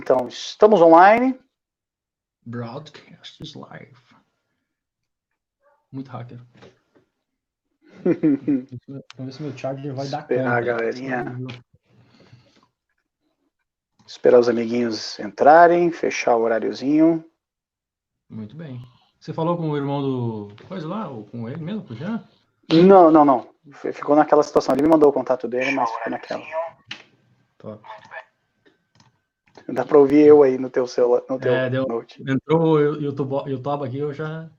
Então, estamos online. Broadcast is live. Muito hacker. Vamos ver se meu charger vai dar conta. Esperar a galerinha. Esperar os amiguinhos entrarem, fechar o horáriozinho. Muito bem. Você falou com o irmão do coisa lá, ou com ele mesmo, com o Jean? Não. Ficou naquela situação. Ele me mandou o contato dele, mas ficou naquela. Top. Dá pra ouvir eu aí no teu celular, no teu deu. note. Entrou o YouTube aqui, eu já...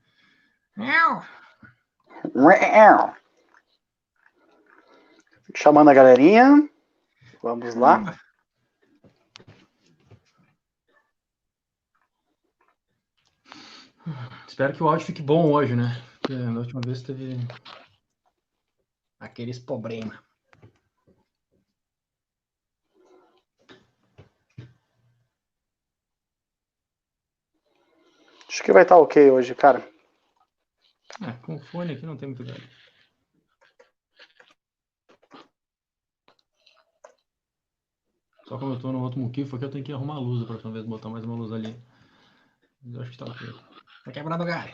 Chamando a galerinha. Vamos lá. Espero que o áudio fique bom hoje, né? Porque na última vez teve aqueles problemas. Acho que vai estar ok hoje, cara. Com o fone aqui não tem muito galho. Só como eu tô no outro moquifo aqui, eu tenho que arrumar a luz da próxima vez, botar mais uma luz ali. Mas eu acho que tá ok. Tá quebrado o galho.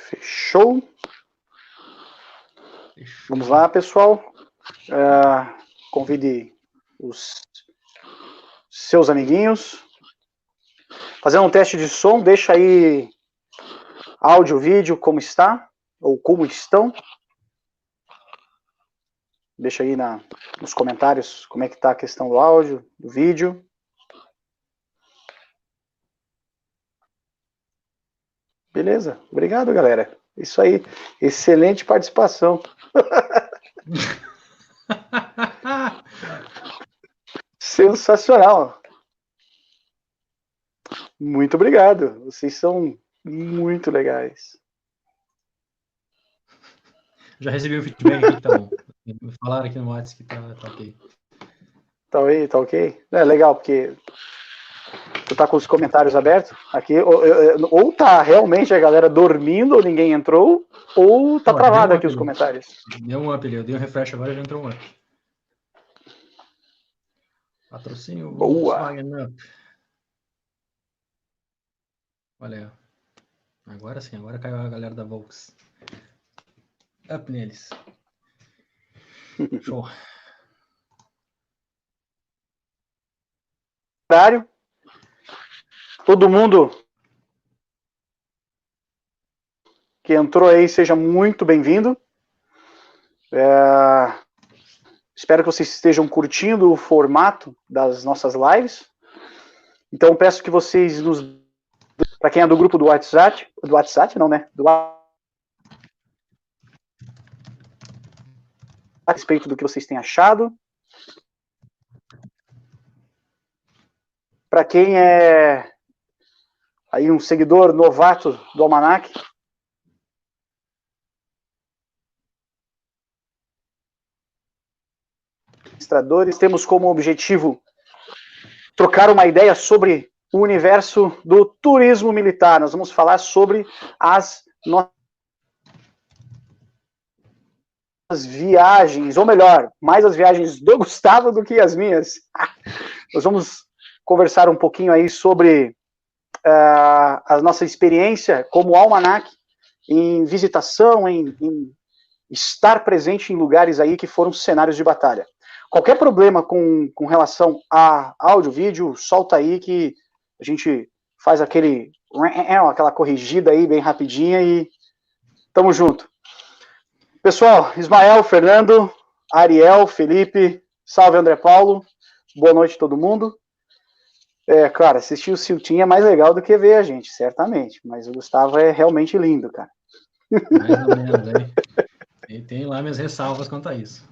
Fechou? Vamos lá, pessoal. Convide os seus amiguinhos. Fazendo um teste de som, deixa aí áudio, vídeo, como está, ou como estão. Deixa aí nos comentários como é que está a questão do áudio, do vídeo. Beleza, obrigado, galera. Isso aí, excelente participação. Sensacional. Muito obrigado, vocês são muito legais. Já recebi o feedback aqui que tá bom. Me falaram aqui no WhatsApp que tá ok. Tá ok? É legal, porque tu tá com os comentários abertos aqui, ou tá realmente a galera dormindo, ou ninguém entrou, ou tá travado aqui os comentários. Deu um up ali, eu dei um refresh agora e já entrou um up. Patrocínio Volkswagen Up. Olha aí, ó. Agora sim, agora caiu a galera da Volks. Up neles. Show. Todo mundo que entrou aí, seja muito bem-vindo. Espero que vocês estejam curtindo o formato das nossas lives. Então, peço que vocês para quem é do grupo do WhatsApp, não, né? A respeito do que vocês têm achado. Para quem é aí um seguidor novato do Almanac, administradores, temos como objetivo trocar uma ideia sobre o universo do turismo militar. Nós vamos falar sobre as nossas viagens, ou melhor, mais as viagens do Gustavo do que as minhas. Nós vamos conversar um pouquinho aí sobre a nossa experiência como Almanac em visitação, em estar presente em lugares aí que foram cenários de batalha. Qualquer problema com relação a áudio, vídeo, solta aí que a gente faz aquela corrigida aí bem rapidinha e tamo junto. Pessoal, Ismael, Fernando, Ariel, Felipe, salve André Paulo, boa noite a todo mundo. Claro, assistir o Siltinho é mais legal do que ver a gente, certamente, mas o Gustavo é realmente lindo, cara. Mais ou menos, hein? E tem lá minhas ressalvas quanto a isso.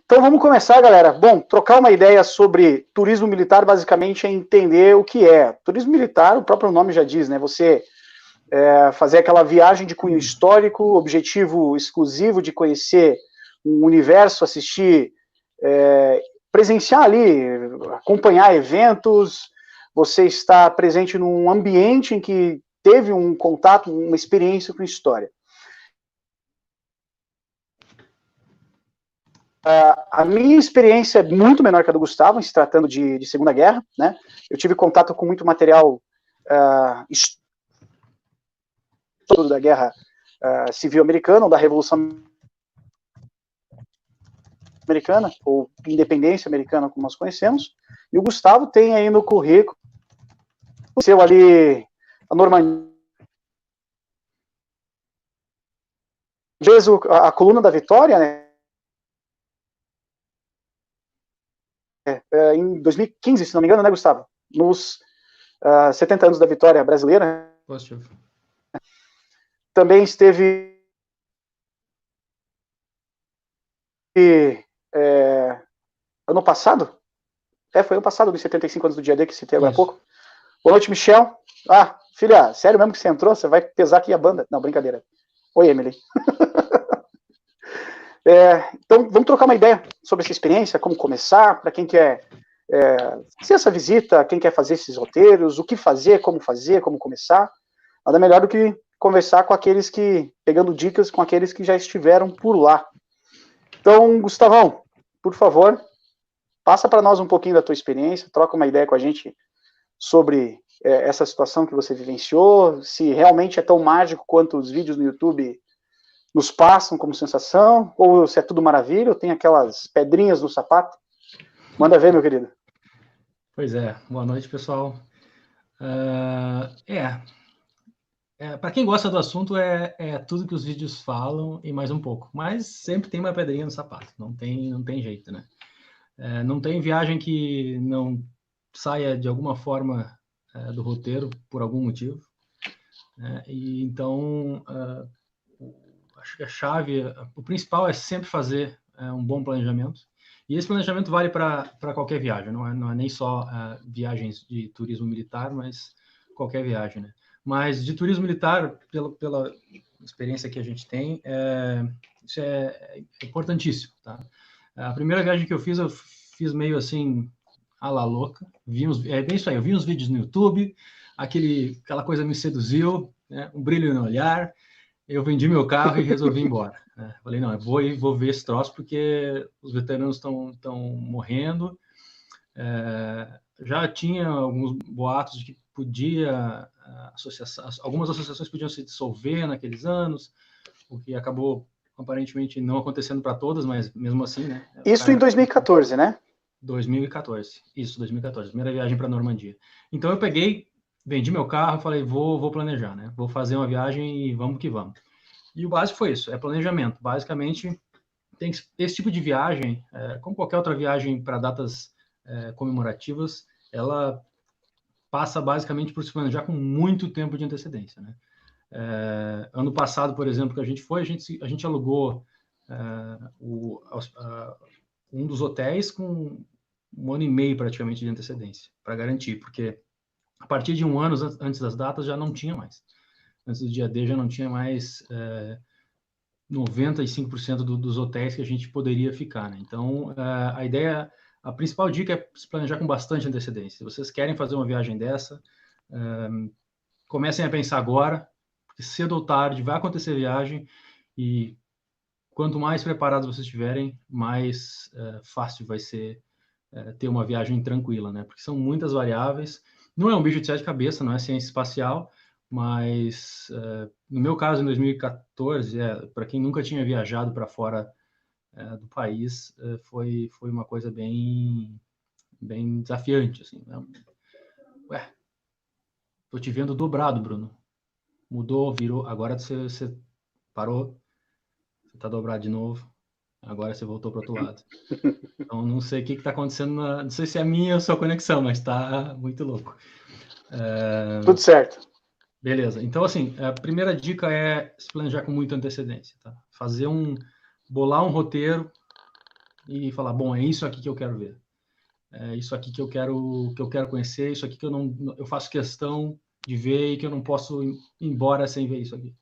Então vamos começar, galera. Bom, trocar uma ideia sobre turismo militar, basicamente, é entender o que é. Turismo militar, o próprio nome já diz, né? Você fazer aquela viagem de cunho histórico, objetivo exclusivo de conhecer um universo, assistir, presenciar ali, acompanhar eventos, você está presente num ambiente em que teve um contato, uma experiência com história. A minha experiência é muito menor que a do Gustavo, se tratando de Segunda Guerra, né? Eu tive contato com muito material histórico da Guerra Civil Americana, ou da Revolução Americana, ou Independência Americana, como nós conhecemos, e o Gustavo tem aí no currículo, seu ali, a Normandia, a coluna da Vitória, né? Em 2015, se não me engano, né, Gustavo? Nos 70 anos da Vitória brasileira. Positivo. Também esteve ano passado? Foi ano passado, dos 75 anos do dia D, que citei agora há pouco. Boa noite, Michel. Filha, sério mesmo que você entrou? Você vai pesar aqui a banda? Não, brincadeira. Oi, Emily. Então, vamos trocar uma ideia sobre essa experiência, como começar, para quem quer fazer essa visita, quem quer fazer esses roteiros, o que fazer, como começar. Nada melhor do que conversar com aqueles que, pegando dicas com aqueles que já estiveram por lá. Então, Gustavão, por favor, passa para nós um pouquinho da tua experiência, troca uma ideia com a gente sobre essa situação que você vivenciou, se realmente é tão mágico quanto os vídeos no YouTube nos passam como sensação, ou se é tudo maravilha, ou tem aquelas pedrinhas no sapato. Manda ver, meu querido. Pois é, boa noite, pessoal. Para quem gosta do assunto, é tudo que os vídeos falam e mais um pouco, mas sempre tem uma pedrinha no sapato, não tem jeito, né? Não tem viagem que não saia de alguma forma do roteiro, por algum motivo. E então, acho que a chave, o principal é sempre fazer um bom planejamento. E esse planejamento vale para qualquer viagem, não é nem só viagens de turismo militar, mas qualquer viagem, né? Mas de turismo militar, pela experiência que a gente tem, isso é importantíssimo, tá? A primeira viagem que eu fiz meio assim, à la louca. É bem isso aí, eu vi uns vídeos no YouTube, aquela coisa me seduziu, né? Um brilho no olhar. Eu vendi meu carro e resolvi ir embora. Falei, não, eu vou ver esse troço porque os veteranos estão morrendo. Já tinha alguns boatos de que algumas associações podiam se dissolver naqueles anos, o que acabou aparentemente não acontecendo para todas, mas mesmo assim, né? Isso em 2014, né? 2014. Isso, 2014. Primeira viagem para a Normandia. Então eu vendi meu carro, falei, vou planejar, né? Vou fazer uma viagem e vamos que vamos. E o básico foi isso, planejamento. Basicamente, esse tipo de viagem, como qualquer outra viagem para datas comemorativas, ela passa basicamente por se planejar com muito tempo de antecedência, né? Ano passado, por exemplo, que a gente foi, a gente alugou um dos hotéis com 1 ano e meio praticamente de antecedência, para garantir, porque a partir de 1 ano antes das datas já não tinha mais. Antes do dia D já não tinha mais 95% dos hotéis que a gente poderia ficar, né? Então, a principal dica é se planejar com bastante antecedência. Se vocês querem fazer uma viagem dessa, comecem a pensar agora, porque cedo ou tarde vai acontecer viagem e quanto mais preparados vocês estiverem, mais fácil vai ser ter uma viagem tranquila, né? Porque são muitas variáveis. Não é um bicho de 7 cabeças, não é ciência espacial, mas no meu caso, em 2014, para quem nunca tinha viajado para fora do país, foi uma coisa bem desafiante, assim, né? Tô te vendo dobrado, Bruno. Mudou, virou, agora você parou, você tá dobrado de novo, agora você voltou para o outro lado. Então, não sei o que está acontecendo, não sei se é a minha ou a sua conexão, mas está muito louco. Tudo certo. Beleza. Então, assim, a primeira dica é se planejar com muita antecedência, tá? Bolar um roteiro e falar, bom, é isso aqui que eu quero ver. É isso aqui que eu quero conhecer, isso aqui que eu faço questão de ver e que eu não posso ir embora sem ver isso aqui.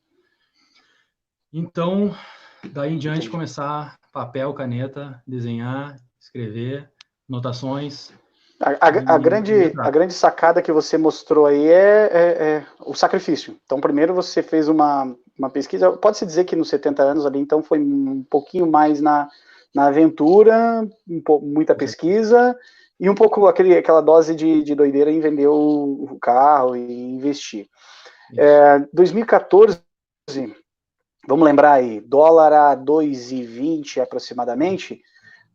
Então, daí em diante, começar papel, caneta, desenhar, escrever, anotações. A grande sacada que você mostrou aí é o sacrifício. Então, primeiro você fez uma pesquisa, pode-se dizer que nos 70 anos ali, então foi um pouquinho mais na aventura, muita pesquisa, e um pouco aquela dose de doideira em vender o carro e investir. 2014, vamos lembrar aí, dólar a 2,20 aproximadamente,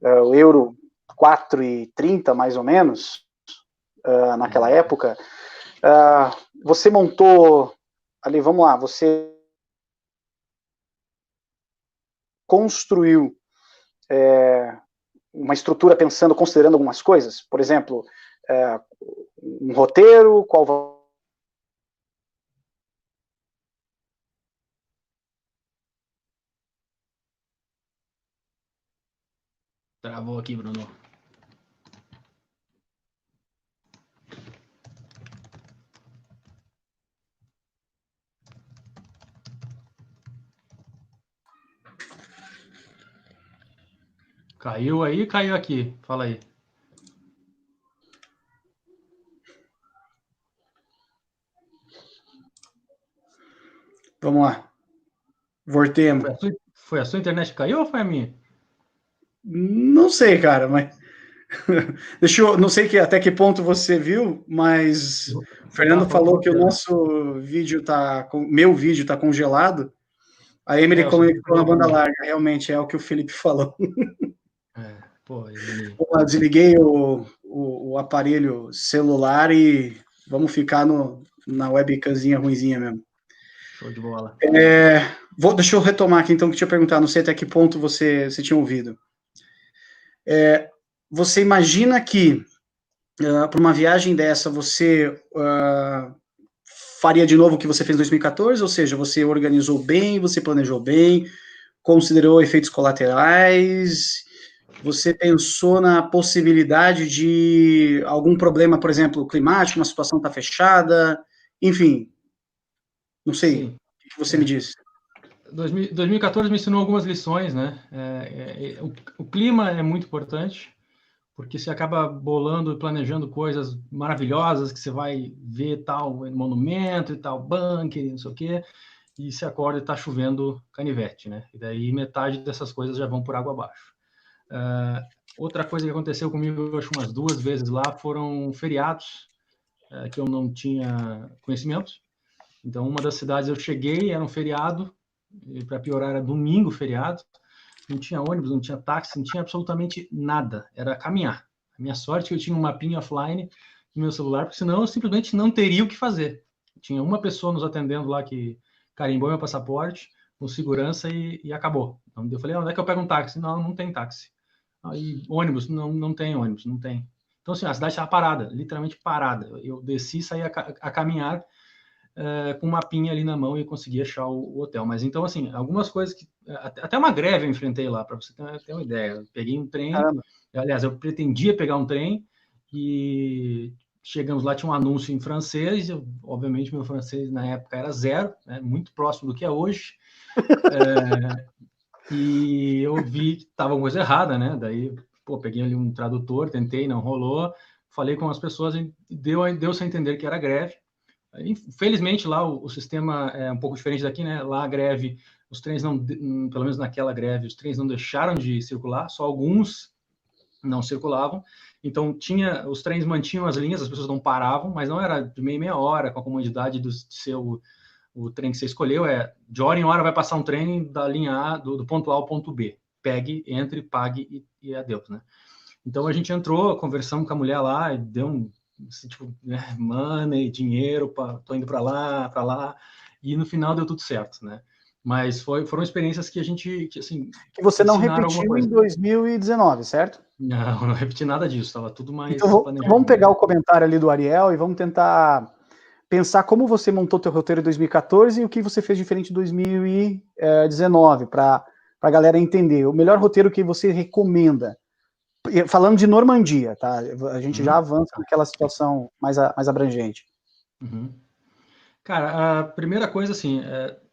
o euro 4,30 mais ou menos, naquela época. Você montou ali, vamos lá, você construiu uma estrutura pensando, considerando algumas coisas, por exemplo, um roteiro, qual Travou aqui, Bruno. Caiu aí, caiu aqui. Fala aí. Vamos lá. Voltemos. Foi a sua internet que caiu ou foi a minha? Não sei, cara, mas não sei até que ponto você viu, mas o Fernando falou que o nosso vídeo meu vídeo tá congelado. A Emily comentou na banda larga, realmente é o que o Felipe falou. Desliguei o aparelho celular e vamos ficar na webcamzinha ruinzinha mesmo. Show de bola. Deixa eu retomar aqui, então, que eu tinha perguntado, não sei até que ponto você tinha ouvido. Você imagina que, para uma viagem dessa, você faria de novo o que você fez em 2014? Ou seja, você organizou bem, você planejou bem, considerou efeitos colaterais, você pensou na possibilidade de algum problema, por exemplo, climático, uma situação está fechada, enfim, não sei, Sim. O que você me disse? 2014 me ensinou algumas lições, né? O clima é muito importante, porque você acaba bolando e planejando coisas maravilhosas que você vai ver tal monumento e tal bunker, não sei o quê, e se acorda e está chovendo canivete, né? E daí metade dessas coisas já vão por água abaixo. Outra coisa que aconteceu comigo, eu acho umas 2 vezes lá, foram feriados que eu não tinha conhecimento. Então, uma das cidades eu cheguei, era um feriado, e para piorar, era domingo feriado, não tinha ônibus, não tinha táxi, não tinha absolutamente nada, era caminhar. A minha sorte é que eu tinha um mapinha offline no meu celular, porque senão eu simplesmente não teria o que fazer. Tinha uma pessoa nos atendendo lá que carimbou meu passaporte, com segurança e acabou. Então, eu falei, onde é que eu pego um táxi? Não tem táxi. Aí, ônibus? Não tem ônibus, não tem. Então, assim, a cidade estava parada, literalmente parada. Eu desci, saí a caminhar com um mapinha ali na mão e consegui achar o hotel. Mas, então, assim, algumas coisas que... Até uma greve eu enfrentei lá, para você ter uma ideia. Eu peguei um trem, aliás, eu pretendia pegar um trem e chegamos lá, tinha um anúncio em francês, obviamente meu francês na época era 0, né, muito próximo do que é hoje, e eu vi que estava alguma coisa errada, né, daí, peguei ali um tradutor, tentei, não rolou, falei com as pessoas e deu-se a entender que era greve. Infelizmente lá o sistema é um pouco diferente daqui, né, lá a greve, os trens pelo menos naquela greve, os trens não deixaram de circular, só alguns não circulavam. Então, os trens mantinham as linhas, as pessoas não paravam, mas não era de meia hora, com a comodidade de ser o trem que você escolheu, de hora em hora vai passar um trem da linha A, do ponto A ao ponto B. Pegue, entre, pague e adeus, né? Então, a gente entrou, conversamos com a mulher lá, e deu tipo, né, money, dinheiro, tô indo para lá, e no final deu tudo certo, né? Mas foram experiências que a gente, assim... Que você não repetiu em 2019, certo? Não repeti nada disso, estava tudo mais então, vamos pegar o comentário ali do Ariel e vamos tentar pensar como você montou teu roteiro em 2014 e o que você fez diferente em 2019, para para a galera entender. O melhor roteiro que você recomenda, falando de Normandia, tá? A gente já avança naquela situação mais abrangente. Cara, a primeira coisa, assim,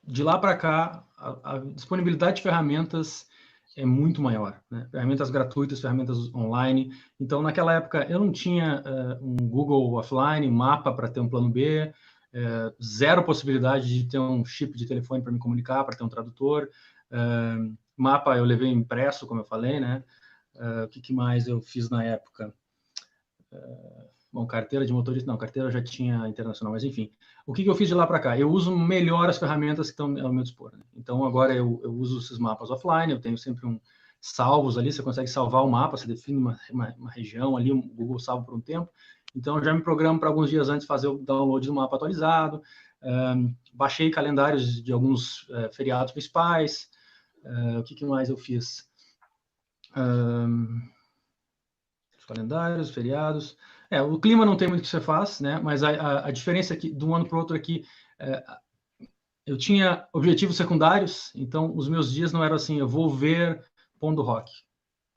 de lá para cá, a disponibilidade de ferramentas é muito maior, né? Ferramentas gratuitas, ferramentas online. Então, naquela época, eu não tinha um Google offline, mapa para ter um plano B, zero possibilidade de ter um chip de telefone para me comunicar, para ter um tradutor. Mapa eu levei impresso, como eu falei, né? O que mais eu fiz na época? Bom, carteira de motorista, não, carteira eu já tinha internacional, mas enfim. O que eu fiz de lá para cá? Eu uso melhor as ferramentas que estão ao meu dispor, né? Então, agora eu uso esses mapas offline, eu tenho sempre salvos ali, você consegue salvar o mapa, você define uma região ali, o Google salva por um tempo. Então, eu já me programo para alguns dias antes fazer o download do mapa atualizado. Baixei calendários de alguns feriados principais. O que mais eu fiz? Calendários, feriados. O clima não tem muito o que você faz, né? Mas a diferença aqui, de um ano para o outro aqui, eu tinha objetivos secundários, então os meus dias não eram assim, eu vou ver Pond Rock,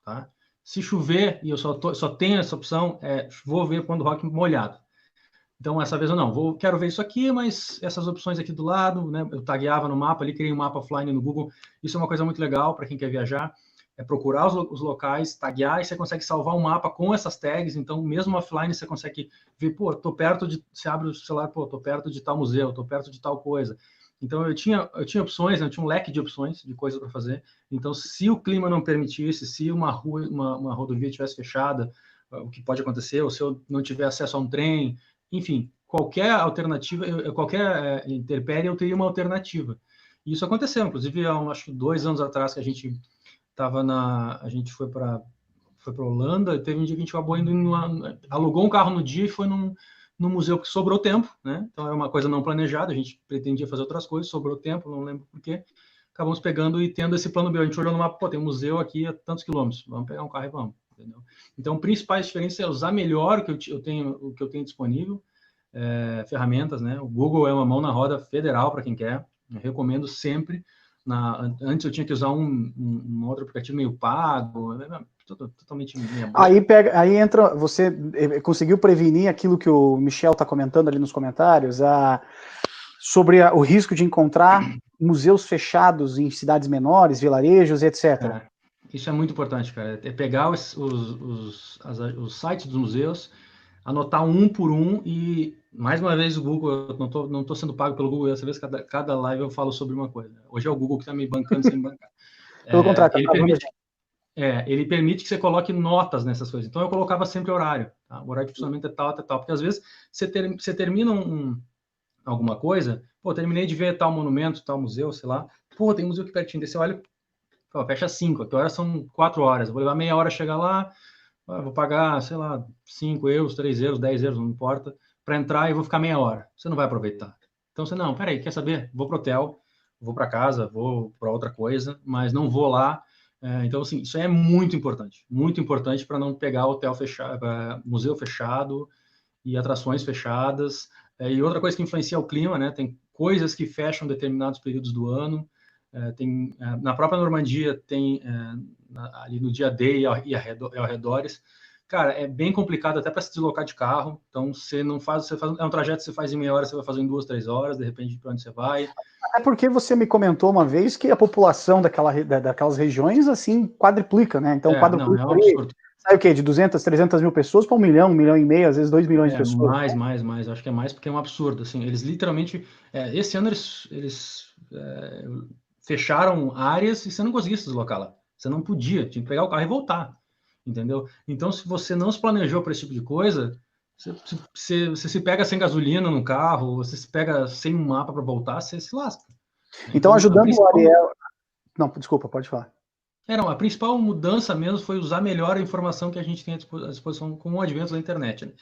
tá? Se chover e eu só tenho essa opção, vou ver Pond Rock molhado. Então, essa vez eu não, quero ver isso aqui, mas essas opções aqui do lado, né? Eu tagueava no mapa ali, criei um mapa offline no Google. Isso é uma coisa muito legal para quem quer viajar. Procurar os locais, taguear, e você consegue salvar um mapa com essas tags. Então, mesmo offline, você consegue ver, pô, tô perto de... Você abre o celular, pô, tô perto de tal museu, tô perto de tal coisa. Então, eu tinha opções, eu tinha um leque de opções de coisas para fazer. Então, se o clima não permitisse, se uma rodovia estivesse fechada, o que pode acontecer, ou se eu não tiver acesso a um trem, enfim, qualquer alternativa, qualquer intempérie, eu teria uma alternativa. E isso aconteceu, inclusive, acho que 2 anos atrás, que a gente foi para Holanda, teve um dia que a gente acabou indo alugou um carro no dia e foi num museu que sobrou tempo, né? Então é uma coisa não planejada, a gente pretendia fazer outras coisas, sobrou tempo, não lembro porquê. Acabamos pegando e tendo esse plano B. A gente olhou no mapa, pô, tem um museu aqui a tantos quilômetros, vamos pegar um carro e vamos, entendeu? Então, principais diferenças é usar melhor o que eu tenho disponível, ferramentas, né? O Google é uma mão na roda federal para quem quer, eu recomendo sempre. Antes eu tinha que usar um outro aplicativo meio pago, totalmente minha boca. Aí entra, você conseguiu prevenir aquilo que o Michel está comentando ali nos comentários, sobre o risco de encontrar museus fechados em cidades menores, vilarejos, etc. Isso é muito importante, cara. Pegar os sites dos museus, anotar um por um e, mais uma vez, o Google, eu não tô sendo pago pelo Google, dessa vez cada live eu falo sobre uma coisa. Hoje é o Google que está me bancando sem me bancar. Pelo contrário, ele permite que você coloque notas nessas coisas. Então, eu colocava sempre horário. Tá? O horário de funcionamento é tal, até tal. Porque, às vezes, você termina alguma coisa, pô, terminei de ver tal monumento, tal museu, sei lá. Pô, tem um museu aqui pertinho. Daí você olha, pô, fecha 5. Aqui horas são 4 horas. Eu vou levar meia hora a chegar lá, vou pagar, sei lá, 5 euros, 3 euros, 10 euros, não importa, para entrar e vou ficar meia hora. Você não vai aproveitar. Então, você, não, peraí, quer saber? Vou pro hotel, vou para casa, vou para outra coisa, mas não vou lá. Então, assim, isso é muito importante para não pegar hotel fechado, museu fechado e atrações fechadas. E outra coisa que influencia o clima, né? Tem coisas que fecham determinados períodos do ano. Na própria Normandia tem ali no dia D e arredores. Cara, é bem complicado até para se deslocar de carro. Então, você é um trajeto que você faz em meia hora, você vai fazer em 2, 3 horas, de repente, para onde você vai. É porque você me comentou uma vez que a população daquelas regiões, assim, quadriplica, né? Então, quadriplica. É um absurdo. Sai o quê? De 200, 300 mil pessoas para 1 milhão, 1 milhão e meio, às vezes 2 milhões de pessoas. Mais. Acho que é mais porque é um absurdo. Assim, eles literalmente... esse ano eles fecharam áreas e você não conseguia se deslocar lá. Você não podia, tinha que pegar o carro e voltar. Entendeu? Então, se você não se planejou para esse tipo de coisa, você se pega sem gasolina no carro, você se pega sem um mapa para voltar, você se lasca. Então, ajudando o Ariel... Não, desculpa, pode falar. A principal mudança mesmo foi usar melhor a informação que a gente tem à disposição com o advento da internet. Né?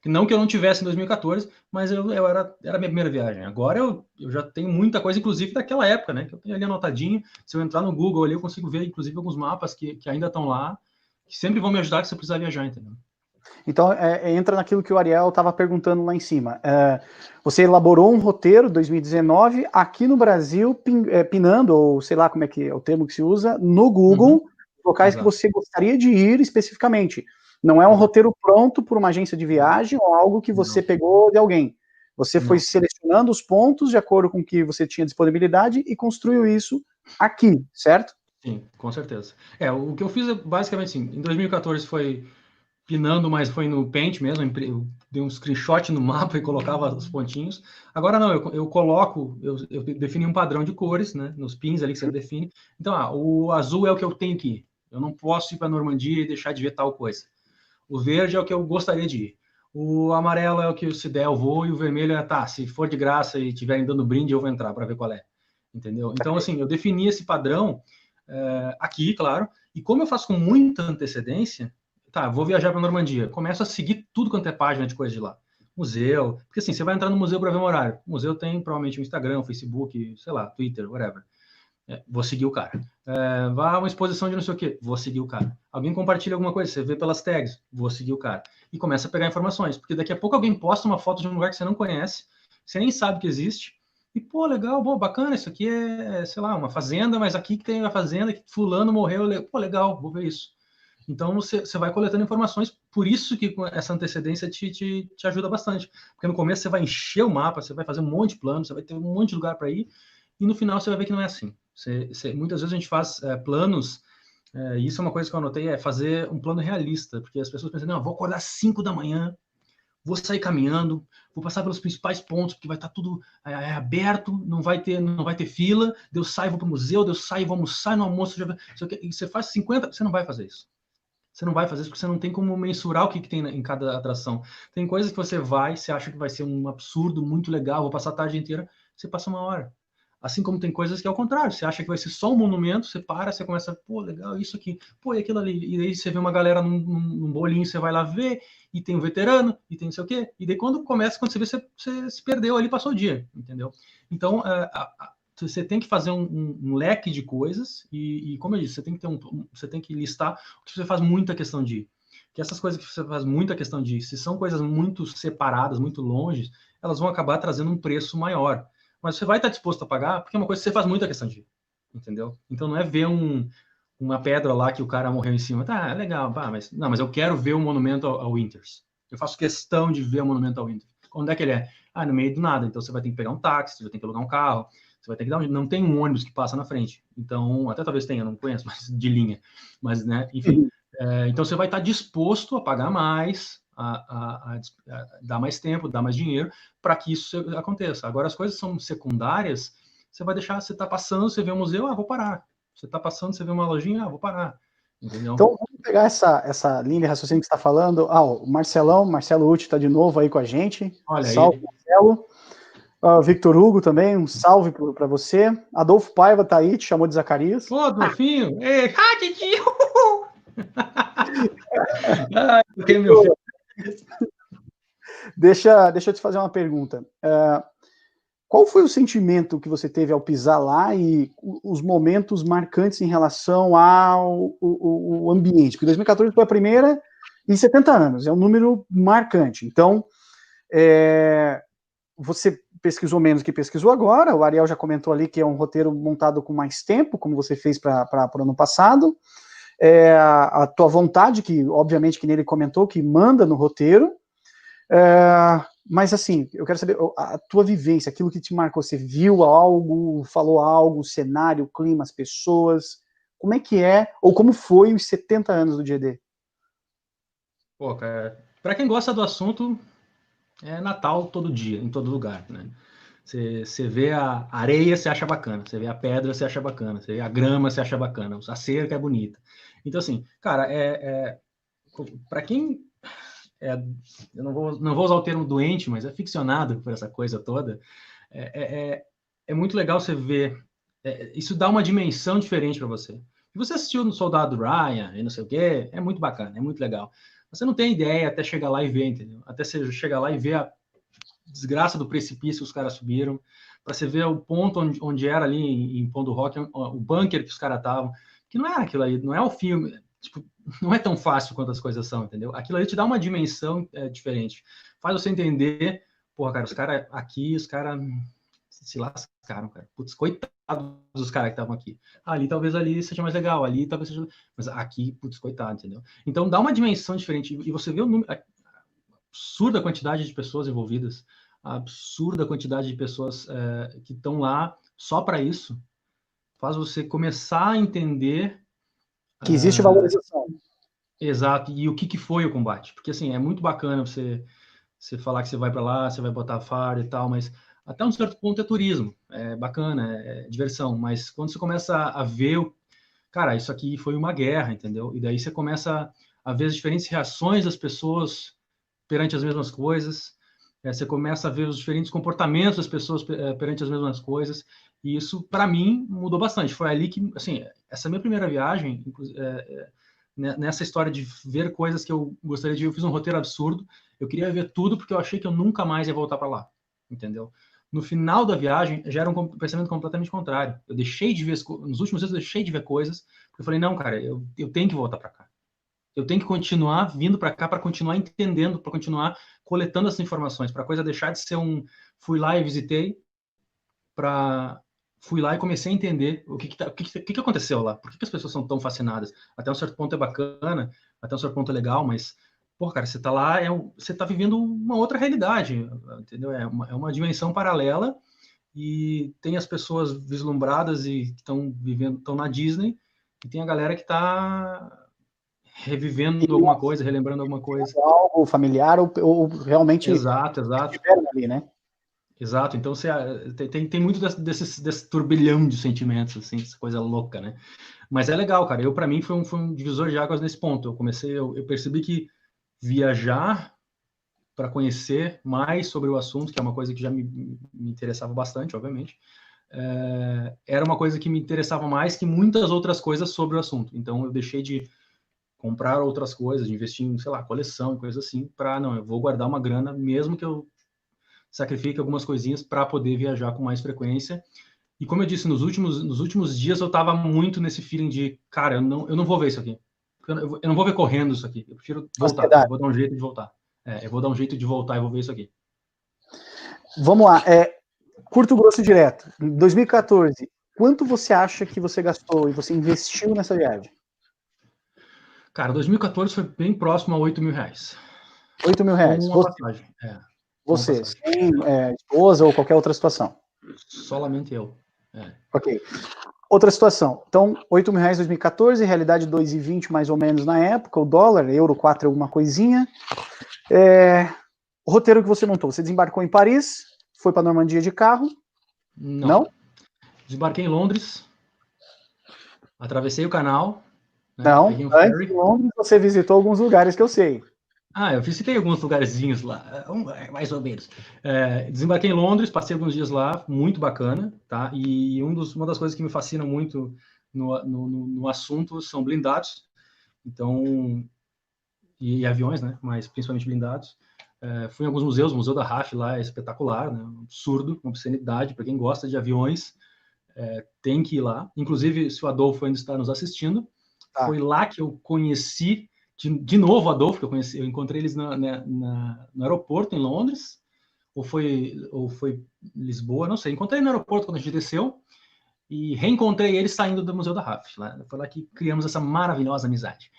Não que eu não tivesse em 2014, mas era a minha primeira viagem. Agora eu já tenho muita coisa, inclusive daquela época, né? Que eu tenho ali anotadinho. Se eu entrar no Google ali, eu consigo ver, inclusive, alguns mapas que ainda estão lá, que sempre vão me ajudar se eu precisar viajar, entendeu? Então, entra naquilo que o Ariel estava perguntando lá em cima. Você elaborou um roteiro 2019 aqui no Brasil, pinando, ou sei lá como é que é o termo que se usa, no Google, locais que você gostaria de ir especificamente. Não é um roteiro pronto por uma agência de viagem ou algo que você pegou de alguém. Você foi selecionando os pontos de acordo com o que você tinha disponibilidade e construiu isso aqui, certo? Sim, com certeza. O que eu fiz é basicamente assim, em 2014 foi pinando, mas foi no Paint mesmo, eu dei um screenshot no mapa e colocava os pontinhos. Agora não, eu coloco, eu defini um padrão de cores, né, nos pins ali que você define. Então, o azul é o que eu tenho que ir. Eu não posso ir para a Normandia e deixar de ver tal coisa. O verde é o que eu gostaria de ir. O amarelo é o que, se der, eu vou, e o vermelho se for de graça e estiverem dando brinde, eu vou entrar para ver qual é. Entendeu? Então, assim, eu defini esse padrão aqui, claro, e como eu faço com muita antecedência, vou viajar para a Normandia, começo a seguir tudo quanto é página de coisa de lá. Museu, porque assim, você vai entrar no museu para ver um horário. O museu tem provavelmente um Instagram, um Facebook, sei lá, Twitter, whatever. Vou seguir o cara. Vá a uma exposição de não sei o quê, vou seguir o cara. Alguém compartilha alguma coisa, você vê pelas tags, vou seguir o cara. E começa a pegar informações, porque daqui a pouco alguém posta uma foto de um lugar que você não conhece, você nem sabe que existe, e pô, legal, bom, bacana, isso aqui sei lá, uma fazenda, mas aqui que tem a fazenda, que fulano morreu, pô, legal, vou ver isso. Então você vai coletando informações, por isso que essa antecedência te ajuda bastante. Porque no começo você vai encher o mapa, você vai fazer um monte de planos, você vai ter um monte de lugar para ir, e no final você vai ver que não é assim. Muitas vezes a gente faz planos, e isso é uma coisa que eu anotei, é fazer um plano realista, porque as pessoas pensam, não, vou acordar às 5 da manhã, vou sair caminhando, vou passar pelos principais pontos, porque vai estar tudo aberto, não vai ter fila, eu saio, vou para o museu, eu saio, vou almoçar no almoço, e você faz 50, você não vai fazer isso. Você não vai fazer isso porque você não tem como mensurar o que tem em cada atração. Tem coisas que você acha que vai ser um absurdo, muito legal, vou passar a tarde inteira, você passa uma hora. Assim como tem coisas que é o contrário, você acha que vai ser só um monumento, você para, você começa, pô, legal, isso aqui, pô, e aquilo ali. E aí você vê uma galera num bolinho, você vai lá ver, e tem um veterano, e tem não sei o quê. E daí quando você vê, você se perdeu ali, passou o dia, entendeu? Então, você tem que fazer um leque de coisas e como eu disse, você tem que listar o que você faz muita questão de ir. Que essas coisas que você faz muita questão de ir, se são coisas muito separadas, muito longe, elas vão acabar trazendo um preço maior. Mas você vai estar disposto a pagar porque é uma coisa que você faz muita questão de ir, entendeu? Então não é ver uma pedra lá que o cara morreu em cima. Tá, é legal, mas eu quero ver o monumento ao Winters. Eu faço questão de ver o monumento ao Winters. Onde é que ele é? No meio do nada. Então você vai ter que pegar um táxi, você vai ter que alugar um carro, você vai ter que dar não tem um ônibus que passa na frente. Então, até talvez tenha, não conheço, mas de linha. Mas, né, enfim. Então, você vai estar disposto a pagar mais, a dar mais tempo, dar mais dinheiro, para que isso aconteça. Agora, as coisas são secundárias, você vai deixar, você está passando, você vê um museu, vou parar. Você está passando, você vê uma lojinha, vou parar. Entendeu? Então, vamos pegar essa linha de raciocínio que você está falando. O Marcelo Uti está de novo aí com a gente. Olha salve, aí. Marcelo. Victor Hugo também, um salve para você. Adolfo Paiva tá aí, te chamou de Zacarias. Ô, Adolfinho! Ei, Titi! Meu filho. Deixa eu te fazer uma pergunta. Qual foi o sentimento que você teve ao pisar lá e os momentos marcantes em relação ao ambiente? Porque 2014 foi a primeira em 70 anos, é um número marcante. Então, você pesquisou menos que pesquisou agora, o Ariel já comentou ali que é um roteiro montado com mais tempo, como você fez para o ano passado. A tua vontade, que obviamente que nele comentou, que manda no roteiro. Mas assim, eu quero saber a tua vivência, aquilo que te marcou, você viu algo, falou algo, cenário, clima, as pessoas, como é que ou como foi os 70 anos do GD? Pô, cara, pra quem gosta do assunto, é Natal todo dia, em todo lugar, né? Você vê a areia, você acha bacana, você vê a pedra, você acha bacana, você vê a grama, você acha bacana, a cerca é bonita. Então, assim, cara, para quem eu não vou usar o termo doente, mas é ficcionado por essa coisa toda, é muito legal você ver, isso dá uma dimensão diferente para você. E você assistiu no Soldado Ryan e não sei o quê, é muito bacana, é muito legal. Você não tem ideia até chegar lá e ver, entendeu? Até você chegar lá e ver a desgraça do precipício que os caras subiram, para você ver o ponto onde era ali em Pão do Rock, o bunker que os caras estavam, que não é aquilo aí, não é o filme. Tipo, não é tão fácil quanto as coisas são, entendeu? Aquilo ali te dá uma dimensão diferente. Faz você entender, porra, cara, os caras aqui, os caras se lascaram, cara. Putz, coitados dos caras que estavam aqui. Ali, talvez ali seja mais legal, ali talvez seja... Mas aqui, putz, coitado, entendeu? Então, dá uma dimensão diferente. E você vê o número... A absurda quantidade de pessoas envolvidas, a absurda quantidade de pessoas que estão lá só para isso, faz você começar a entender... Que existe valorização. Exato. E o que foi o combate? Porque, assim, é muito bacana você falar que você vai para lá, você vai botar farda e tal, mas até um certo ponto é turismo, é bacana, é diversão, mas quando você começa a ver, cara, isso aqui foi uma guerra, entendeu? E daí você começa a ver as diferentes reações das pessoas perante as mesmas coisas, você começa a ver os diferentes comportamentos das pessoas perante as mesmas coisas, e isso, para mim, mudou bastante. Foi ali que, assim, essa minha primeira viagem, nessa história de ver coisas que eu gostaria de ver, eu fiz um roteiro absurdo, eu queria ver tudo porque eu achei que eu nunca mais ia voltar para lá, entendeu? No final da viagem, já era um pensamento completamente contrário. Eu deixei de ver, nos últimos dias eu deixei de ver coisas, porque eu falei, não, cara, eu tenho que voltar para cá. Eu tenho que continuar vindo para cá para continuar entendendo, para continuar coletando essas informações, para a coisa deixar de ser fui lá e visitei, fui lá e comecei a entender o que aconteceu lá, por que as pessoas são tão fascinadas. Até um certo ponto é bacana, até um certo ponto é legal, mas, pô, cara, você tá lá, você tá vivendo uma outra realidade, entendeu? É uma dimensão paralela e tem as pessoas vislumbradas e que estão vivendo, estão na Disney, e tem a galera que tá revivendo alguma coisa, relembrando alguma coisa. Algo familiar ou realmente... Exato. Ali, né? Exato, então tem muito desse turbilhão de sentimentos, assim, essa coisa louca, né? Mas é legal, cara. Para mim, foi um divisor de águas nesse ponto. Eu percebi que viajar para conhecer mais sobre o assunto, que é uma coisa que já me interessava bastante, obviamente, era uma coisa que me interessava mais que muitas outras coisas sobre o assunto. Então, eu deixei de comprar outras coisas, de investir em, sei lá, coleção e coisas assim, não, eu vou guardar uma grana, mesmo que eu sacrifique algumas coisinhas para poder viajar com mais frequência. E como eu disse, nos últimos dias eu estava muito nesse feeling de, cara, eu não vou ver isso aqui. Eu não vou ver correndo isso aqui. Eu prefiro voltar. Eu vou dar um jeito de voltar. Eu vou dar um jeito de voltar e vou ver isso aqui. Vamos lá. Curto, grosso e direto. Em 2014, quanto você acha que você gastou e você investiu nessa viagem? Cara, 2014 foi bem próximo a R$8 mil. R$8 mil. Com uma passagem. Você, sem esposa ou qualquer outra situação? Solamente eu. Ok. Outra situação. Então, R$8 mil em 2014, realidade 2,20 mais ou menos na época, o dólar, euro 4 alguma coisinha. O roteiro que você montou, você desembarcou em Paris, foi para Normandia de carro? Não? Desembarquei em Londres, atravessei o canal. Não, antes de Londres você visitou alguns lugares que eu sei. Eu visitei alguns lugarzinhos lá, mais ou menos. Desembarquei em Londres, passei alguns dias lá, muito bacana, tá? E uma das coisas que me fascina muito no assunto são blindados, então, e aviões, né? Mas principalmente blindados. Fui em alguns museus, o Museu da RAF lá é espetacular, né? Um absurdo, uma obscenidade, para quem gosta de aviões, tem que ir lá. Inclusive, se o Adolfo ainda está nos assistindo, foi lá que eu conheci de novo o Adolfo, que eu encontrei eles no aeroporto em Londres, ou foi Lisboa, não sei. Encontrei no aeroporto quando a gente desceu e reencontrei eles saindo do Museu da RAF. Foi lá que criamos essa maravilhosa amizade.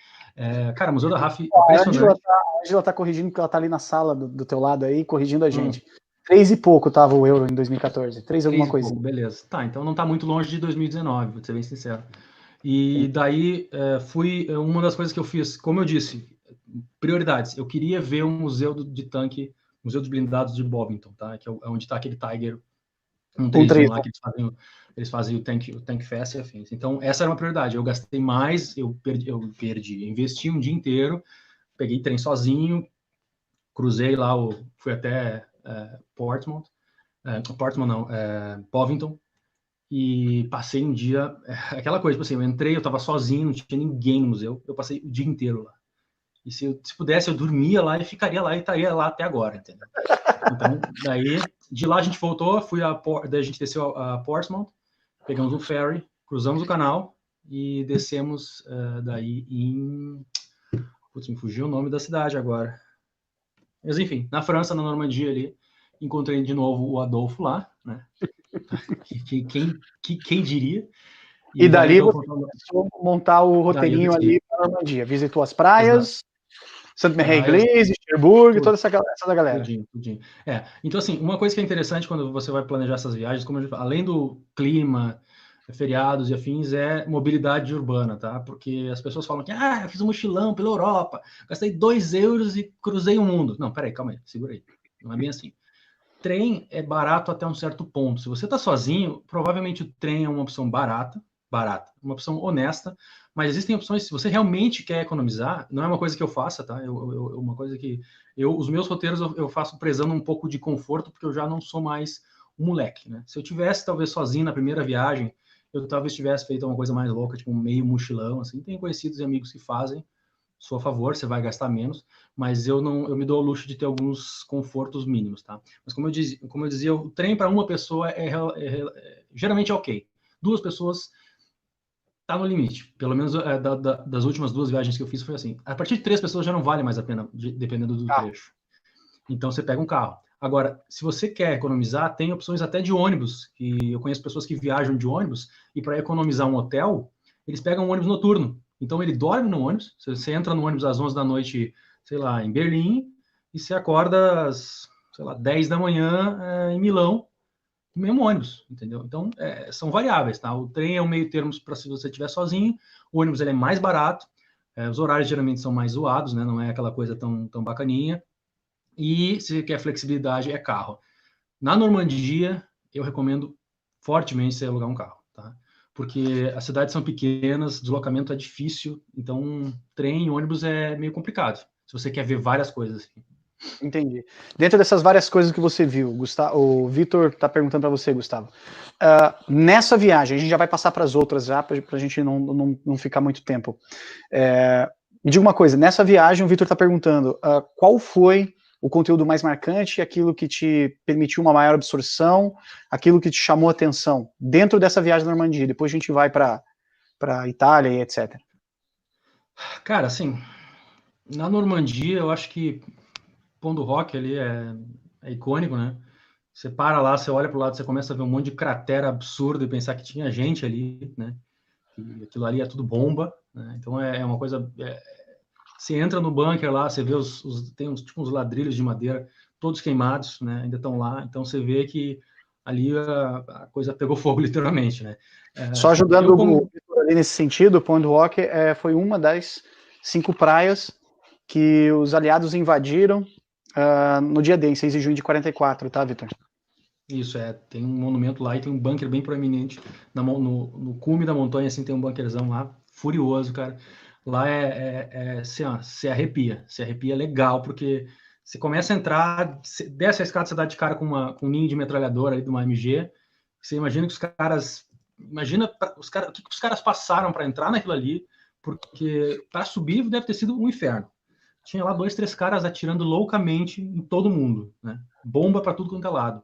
Cara, o Museu da RAF, impressionante. A Angela tá corrigindo, porque ela tá ali na sala do teu lado aí, corrigindo a gente. 3 e pouco tava o euro em 2014. 3 alguma coisa. Beleza. Tá, então não tá muito longe de 2019, vou ser bem sincero. E daí uma das coisas que eu fiz, como eu disse, prioridades. Eu queria ver um museu de tanque, museu dos blindados de Bovington, tá? Que é onde está aquele Tiger 131 lá que eles fazem o Tank Fest e afins. Então essa era uma prioridade. Eu gastei mais, eu investi um dia inteiro, peguei trem sozinho, cruzei lá, fui até Bovington. E passei um dia, aquela coisa, tipo assim, eu entrei, eu tava sozinho, não tinha ninguém no museu, eu passei o dia inteiro lá. E se pudesse, eu dormia lá e ficaria lá e estaria lá até agora, entendeu? Então, daí, de lá a gente voltou, daí a gente desceu a Portsmouth, pegamos um ferry, cruzamos o canal e descemos daí em... Putz, me fugiu o nome da cidade agora. Mas enfim, na França, na Normandia ali, encontrei de novo o Adolfo lá, né? Quem diria? E dali você começou a montar o roteirinho ali para a Normandia. Visitou as praias, Saint-Marie-Église, Cherbourg, toda essa galera. Tudinho. Então, assim, uma coisa que é interessante quando você vai planejar essas viagens, como além do clima, feriados e afins, é mobilidade urbana, tá? Porque as pessoas falam que, eu fiz um mochilão pela Europa, gastei 2 euros e cruzei o mundo. Não, peraí, calma aí, segura aí. Não é bem assim. Trem é barato até um certo ponto. Se você está sozinho, provavelmente o trem é uma opção barata, uma opção honesta, mas existem opções, se você realmente quer economizar, não é uma coisa que eu faça, tá? Uma coisa que os meus roteiros eu faço prezando um pouco de conforto, porque eu já não sou mais um moleque, né? Se eu tivesse talvez sozinho na primeira viagem, eu talvez tivesse feito uma coisa mais louca, tipo um meio mochilão, assim. Tem conhecidos e amigos que fazem, sou a favor, você vai gastar menos, mas eu me dou ao luxo de ter alguns confortos mínimos, tá? Mas como eu dizia, o trem para uma pessoa geralmente é ok. 2 pessoas tá no limite. Pelo menos das últimas 2 viagens que eu fiz foi assim. A partir de 3 pessoas já não vale mais a pena, dependendo do trecho. Então você pega um carro. Agora, se você quer economizar, tem opções até de ônibus, que eu conheço pessoas que viajam de ônibus e para economizar um hotel, eles pegam um ônibus noturno. Então ele dorme no ônibus, você entra no ônibus às 11 da noite, sei lá, em Berlim, e você acorda às, sei lá, 10 da manhã em Milão, no mesmo ônibus, entendeu? Então, são variáveis, tá? O trem é um meio termo para se você estiver sozinho, o ônibus ele é mais barato, os horários geralmente são mais zoados, né? Não é aquela coisa tão bacaninha. E se quer flexibilidade, é carro. Na Normandia, eu recomendo fortemente você alugar um carro, tá? Porque as cidades são pequenas, deslocamento é difícil, então trem e ônibus é meio complicado, se você quer ver várias coisas. Assim. Entendi. Dentro dessas várias coisas que você viu, o Vitor está perguntando para você, Gustavo. Nessa viagem, a gente já vai passar para as outras já, para a gente não ficar muito tempo. Me diga uma coisa, nessa viagem o Vitor está perguntando qual foi o conteúdo mais marcante, aquilo que te permitiu uma maior absorção, aquilo que te chamou a atenção dentro dessa viagem na Normandia. Depois a gente vai para Itália e etc. Cara, assim, na Normandia eu acho que Pão do Rock ali é icônico, né? Você para lá, você olha para o lado, você começa a ver um monte de cratera absurdo e pensar que tinha gente ali, né? Que aquilo ali é tudo bomba, né? Então é uma coisa... Você entra no bunker lá, você vê tem uns ladrilhos de madeira, todos queimados, né? Ainda estão lá. Então você vê que ali a coisa pegou fogo, literalmente, né? Só ajudando o Vitor ali nesse sentido, o Pão do Rock foi uma das 5 praias que os aliados invadiram no dia D, em 6 de junho de 44, tá, Vitor? Isso, tem um monumento lá e tem um bunker bem proeminente no cume da montanha, assim, tem um bunkerzão lá, furioso, cara. Lá assim, ó, se arrepia legal, porque você começa a entrar, desce a escada, você dá de cara com um ninho de metralhadora ali de uma MG, você imagina que o que os caras passaram para entrar naquilo ali, porque para subir deve ter sido um inferno. Tinha lá 2, 3 caras atirando loucamente em todo mundo, né? Bomba para tudo quanto é lado.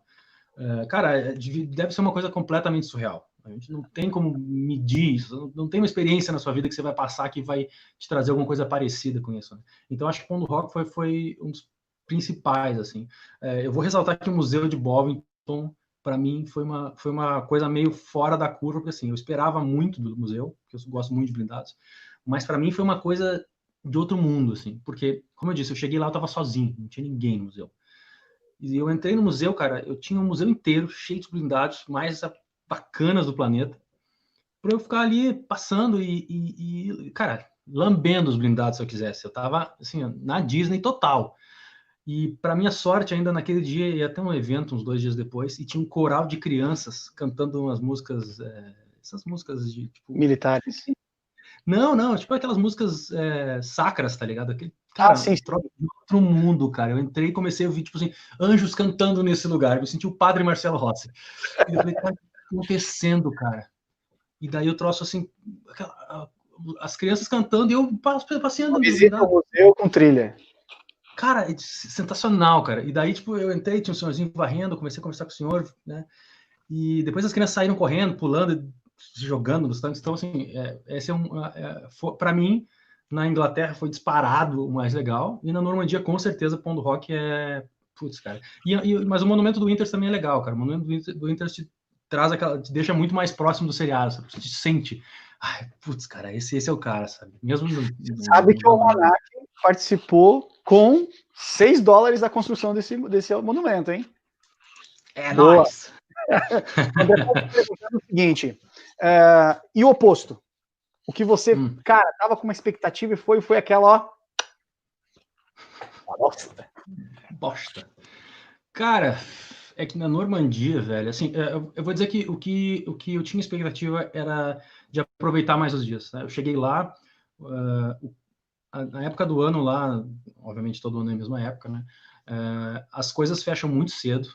Cara, deve ser uma coisa completamente surreal. A gente não tem como medir isso, não tem uma experiência na sua vida que você vai passar que vai te trazer alguma coisa parecida com isso. Né? Então, acho que o Pão do Rock foi um dos principais. Assim. Eu vou ressaltar que o Museu de Bovington, para mim, foi uma coisa meio fora da curva, porque assim, eu esperava muito do museu, porque eu gosto muito de blindados, mas para mim foi uma coisa de outro mundo, assim, porque, como eu disse, eu cheguei lá, eu estava sozinho, não tinha ninguém no museu. E eu entrei no museu, cara, eu tinha um museu inteiro, cheio de blindados, mais bacanas do planeta, para eu ficar ali passando e, cara, lambendo os blindados se eu quisesse. Eu tava, assim, na Disney total. E, para minha sorte, ainda naquele dia, ia ter um evento, uns 2 dias depois, e tinha um coral de crianças cantando umas músicas, essas músicas de, tipo... Militares. Não, tipo aquelas músicas sacras, tá ligado? Cara, sim. Outro mundo, cara. Eu entrei e comecei a ouvir, tipo assim, anjos cantando nesse lugar. Eu senti o padre Marcelo Rossi. E eu falei, cara, o que tá acontecendo, cara? E daí eu trouxe, assim, as crianças cantando e eu passeando. Uma visita ao museu com trilha. Cara, é sensacional, cara. E daí, tipo, eu entrei, tinha um senhorzinho varrendo, comecei a conversar com o senhor, né? E depois as crianças saíram correndo, pulando. jogando nos tanques. Então, assim, esse para mim, na Inglaterra foi disparado o mais legal, e na Normandia, com certeza, Pão do Rock putz, cara. Mas o Monumento do Winters também é legal, cara. O Monumento do Winters te deixa muito mais próximo do seriado, sabe? Você te sente, ai, putz, cara, esse é o cara, sabe? Mesmo sabe que o Almanac participou com $6 da construção desse monumento, hein? Nóis! O seguinte, e o oposto? O que você, cara, tava com uma expectativa e foi aquela, ó... Bosta. Cara, é que na Normandia, velho, assim, eu vou dizer que o que eu tinha expectativa era de aproveitar mais os dias, né? Eu cheguei lá, na época do ano lá, obviamente todo ano é a mesma época, né? As coisas fecham muito cedo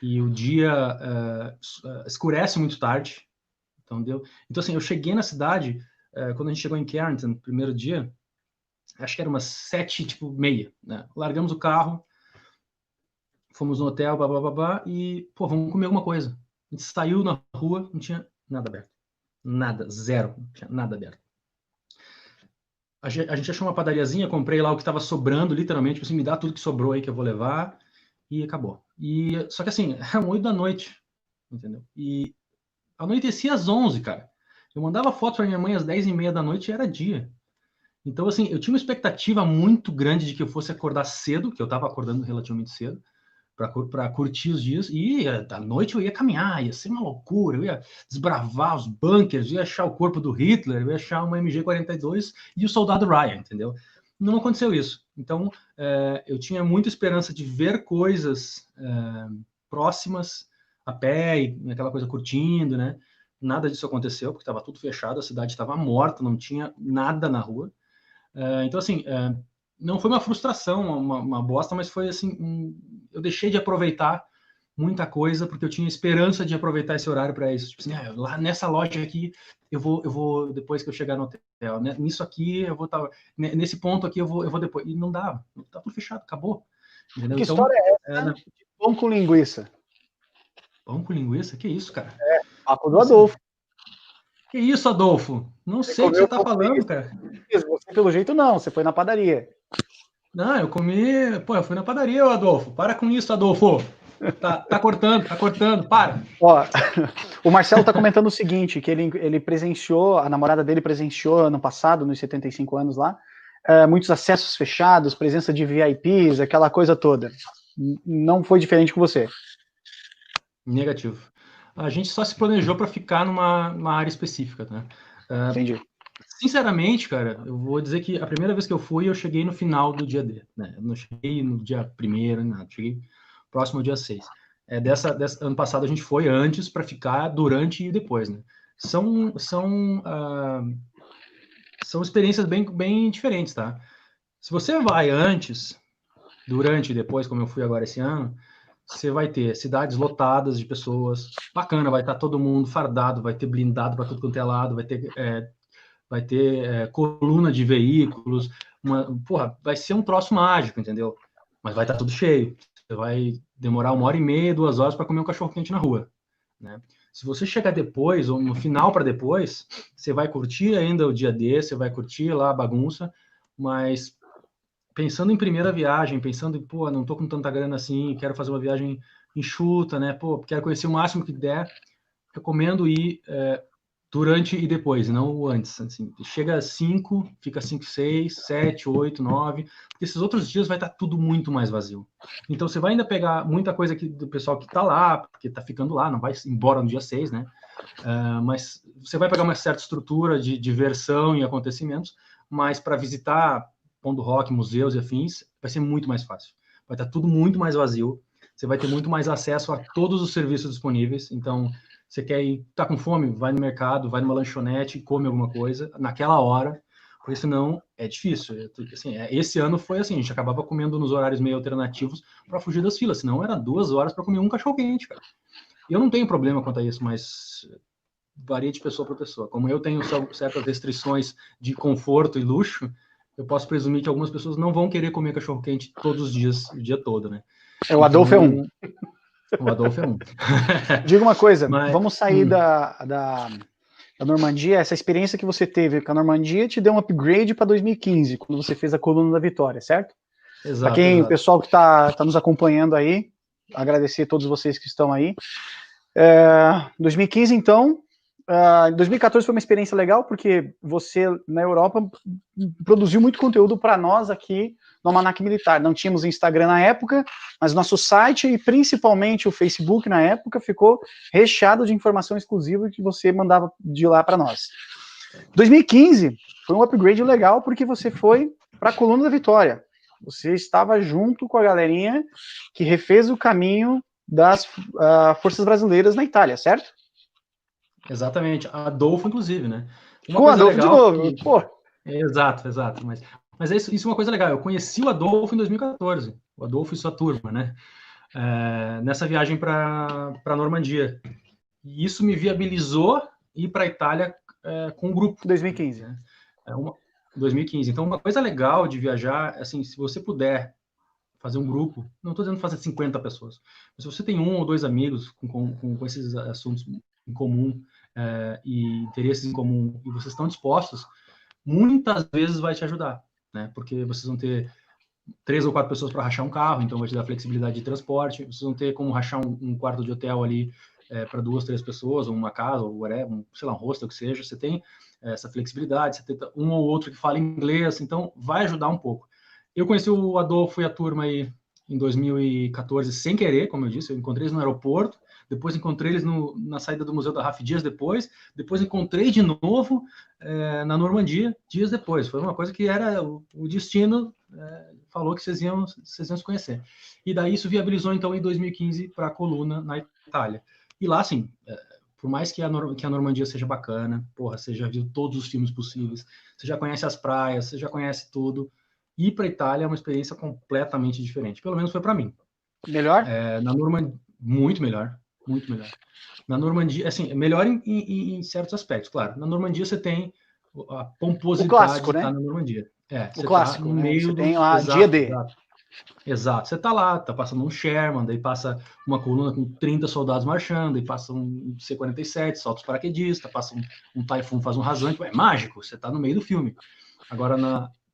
e o dia escurece muito tarde, então assim, eu cheguei na cidade, quando a gente chegou em Carrington, primeiro dia, acho que era umas 7:30, né? Largamos o carro, fomos no hotel, blá, e, pô, vamos comer alguma coisa. A gente saiu na rua, não tinha nada aberto. Nada, zero, não tinha nada aberto. A gente achou uma padariazinha, comprei lá o que estava sobrando, literalmente, tipo assim, me dá tudo que sobrou aí que eu vou levar, e acabou. Só que assim, era 8 da noite, entendeu? E anoitecia às 11, cara. Eu mandava foto pra minha mãe às 10:30 da noite e era dia. Então, assim, eu tinha uma expectativa muito grande de que eu fosse acordar cedo, que eu estava acordando relativamente cedo, para curtir os dias, e à noite eu ia caminhar, ia ser uma loucura, eu ia desbravar os bunkers, ia achar o corpo do Hitler, eu ia achar uma MG-42 e o soldado Ryan, entendeu? Não aconteceu isso. Então, eu tinha muita esperança de ver coisas próximas, a pé, e aquela coisa curtindo, né? Nada disso aconteceu, porque estava tudo fechado, a cidade estava morta, não tinha nada na rua. Então, assim, não foi uma frustração, uma bosta, mas foi assim, eu deixei de aproveitar muita coisa porque eu tinha esperança de aproveitar esse horário para isso. Tipo assim, lá nessa loja aqui eu vou depois que eu chegar no hotel, né? Nisso aqui eu vou estar, nesse ponto aqui eu vou depois. E não dava, tá tudo fechado, acabou. Entendeu? Que história é essa de pão com linguiça? Pão com linguiça? Que isso, cara? Papo do Adolfo. Que isso, Adolfo? Não sei o que você tá falando, cara. Você, pelo jeito, não. Você foi na padaria. Não, eu comi... Pô, eu fui na padaria, Adolfo. Para com isso, Adolfo. Tá cortando, para. Ó, o Marcelo tá comentando o seguinte, que ele presenciou, a namorada dele presenciou ano passado, nos 75 anos lá, muitos acessos fechados, presença de VIPs, aquela coisa toda. Não foi diferente com você? Negativo. A gente só se planejou para ficar numa área específica, né? Entendi. Sinceramente, cara, eu vou dizer que a primeira vez que eu fui, eu cheguei no final do dia D, né? Eu não cheguei no dia 1º, nada, cheguei próximo ao dia 6. Ano passado a gente foi antes para ficar durante e depois, né? São experiências bem diferentes, tá? Se você vai antes, durante e depois, como eu fui agora esse ano, você vai ter cidades lotadas de pessoas, bacana, vai estar todo mundo fardado, vai ter blindado para tudo quanto é lado, vai ter coluna de veículos, vai ser um troço mágico, entendeu? Mas vai estar tudo cheio. Você vai demorar 1h30, 2 horas para comer um cachorro-quente na rua, né? Se você chegar depois, ou no final para depois, você vai curtir ainda o dia D, você vai curtir lá a bagunça, mas pensando em primeira viagem, pensando em, pô, não tô com tanta grana assim, quero fazer uma viagem enxuta, né? Pô, quero conhecer o máximo que der, recomendo ir durante e depois, não o antes. Assim, chega às 5, fica 5, 6, 7, 8, 9, porque esses outros dias vai estar tudo muito mais vazio. Então você vai ainda pegar muita coisa do pessoal que está lá, porque está ficando lá, não vai embora no dia 6, né? Mas você vai pegar uma certa estrutura de diversão e acontecimentos, mas para visitar Pão do Rock, museus e afins, vai ser muito mais fácil. Vai estar tudo muito mais vazio, você vai ter muito mais acesso a todos os serviços disponíveis. Então, você quer ir, tá com fome? Vai no mercado, vai numa lanchonete e come alguma coisa naquela hora, porque senão é difícil. Assim, esse ano foi assim, a gente acabava comendo nos horários meio alternativos para fugir das filas, senão era 2 horas para comer um cachorro-quente, cara. Eu não tenho problema quanto a isso, mas varia de pessoa para pessoa. Como eu tenho certas restrições de conforto e luxo, eu posso presumir que algumas pessoas não vão querer comer cachorro-quente todos os dias, o dia todo, né? O Adolfo então, é um. O Adolfo é um. Diga uma coisa, vamos sair da da Normandia, essa experiência que você teve com a Normandia te deu um upgrade para 2015, quando você fez a coluna da vitória, certo? Para Exato, quem, o exato. pessoal que está nos acompanhando aí, agradecer a todos vocês que estão aí. 2015, então, 2014 foi uma experiência legal, porque você, na Europa, produziu muito conteúdo para nós aqui no Almanac Militar. Não tínhamos Instagram na época, mas nosso site e principalmente o Facebook na época ficou recheado de informação exclusiva que você mandava de lá para nós. 2015 foi um upgrade legal, porque você foi para a Coluna da Vitória. Você estava junto com a galerinha que refez o caminho das forças brasileiras na Itália, certo? Exatamente. Adolfo, inclusive, né? Uma Com o coisa Adolfo de legal novo, que... pô. Exato, exato. Mas isso é uma coisa legal. Eu conheci o Adolfo em 2014. O Adolfo e sua turma, né? Nessa viagem para a Normandia. E isso me viabilizou ir para a Itália com o grupo. 2015. Né? 2015. Então, uma coisa legal de viajar, assim, se você puder fazer um grupo, não estou dizendo fazer 50 pessoas, mas se você tem 1 ou 2 amigos com esses assuntos em comum e interesses em comum, e vocês estão dispostos, muitas vezes vai te ajudar, né? Porque vocês vão ter 3 ou 4 pessoas para rachar um carro, então vai te dar flexibilidade de transporte, vocês vão ter como rachar um quarto de hotel ali para 2, 3 pessoas, ou uma casa, ou whatever, sei lá, um hostel, que seja, você tem essa flexibilidade, você tem um ou outro que fala inglês, então vai ajudar um pouco. Eu conheci o Adolfo e a turma aí em 2014 sem querer, como eu disse, eu encontrei eles no aeroporto, depois encontrei eles na saída do Museu da RAF dias depois encontrei de novo na Normandia dias depois. Foi uma coisa que era o destino falou que vocês iam se conhecer. E daí isso viabilizou, então, em 2015 para a coluna na Itália. E lá, assim, por mais que a Normandia seja bacana, porra, você já viu todos os filmes possíveis, você já conhece as praias, você já conhece tudo, ir para a Itália é uma experiência completamente diferente. Pelo menos foi para mim. Melhor? Na Normandia, muito melhor, muito melhor. Na Normandia, assim, melhor em certos aspectos, claro. Na Normandia você tem a pomposidade clássico, de estar né? na Normandia. O você clássico, tá no né? meio Você do... tem lá dia Exato, D. exato. Exato. Você tá lá, tá passando um Sherman, daí passa uma coluna com 30 soldados marchando, daí passa um C-47, solta os paraquedistas, passa um Typhoon, faz um rasante. É mágico, você tá no meio do filme. Agora,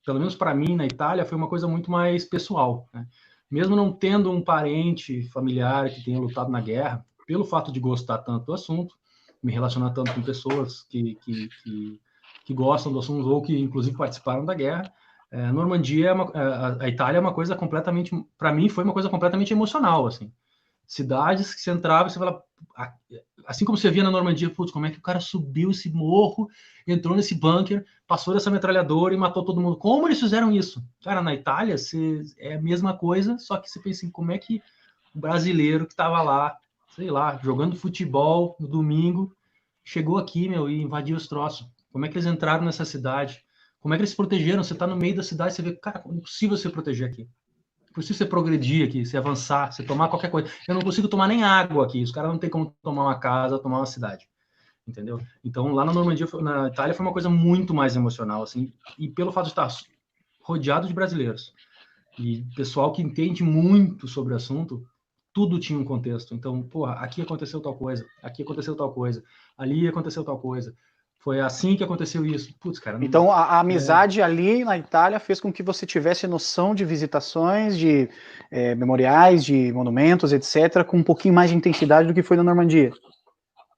pelo menos para mim, na Itália, foi uma coisa muito mais pessoal, né? Mesmo não tendo um parente familiar que tenha lutado na guerra, pelo fato de gostar tanto do assunto, me relacionar tanto com pessoas que gostam do assunto ou que, inclusive, participaram da guerra, a Normandia, a Itália é uma coisa completamente, para mim, foi uma coisa completamente emocional, assim. Cidades que você entrava e você fala, assim como você via na Normandia, putz, como é que o cara subiu esse morro, entrou nesse bunker, passou dessa metralhadora e matou todo mundo. Como eles fizeram isso? Cara, na Itália é a mesma coisa, só que você pensa em como é que o brasileiro que estava lá, sei lá, jogando futebol no domingo, chegou aqui, meu, e invadiu os troços. Como é que eles entraram nessa cidade? Como é que eles se protegeram? Você está no meio da cidade, você vê, cara, é impossível você proteger aqui. É impossível você progredir aqui, você avançar, você tomar qualquer coisa. Eu não consigo tomar nem água aqui. Os caras não tem como tomar uma casa, tomar uma cidade. Entendeu? Então, lá na Normandia, na Itália, foi uma coisa muito mais emocional, assim. E pelo fato de estar rodeado de brasileiros e pessoal que entende muito sobre o assunto, tudo tinha um contexto. Então, porra, aqui aconteceu tal coisa, aqui aconteceu tal coisa, ali aconteceu tal coisa. Foi assim que aconteceu isso. Putz, cara. Então, a amizade ali na Itália fez com que você tivesse noção de visitações, de memoriais, de monumentos, etc., com um pouquinho mais de intensidade do que foi na Normandia.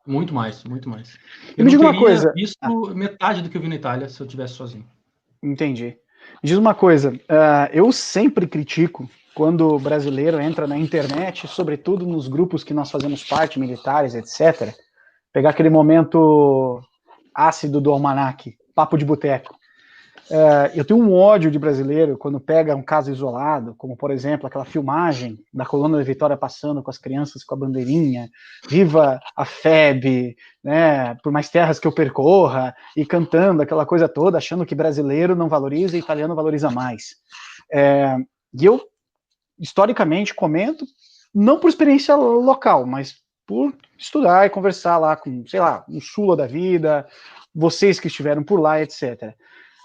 Muito mais, muito mais. Eu me diga uma coisa. Visto metade do que eu vi na Itália se eu tivesse sozinho. Entendi. Me diz uma coisa. Eu sempre critico quando o brasileiro entra na internet, sobretudo nos grupos que nós fazemos parte, militares, etc., pegar aquele momento ácido do almanac, papo de boteco. Eu tenho um ódio de brasileiro quando pega um caso isolado, como, por exemplo, aquela filmagem da coluna da Vitória passando com as crianças com a bandeirinha, viva a FEB, né, por mais terras que eu percorra, e cantando aquela coisa toda, achando que brasileiro não valoriza e italiano valoriza mais. E eu, historicamente, comento, não por experiência local, mas por estudar e conversar lá com, sei lá, um Sula da vida, vocês que estiveram por lá, etc.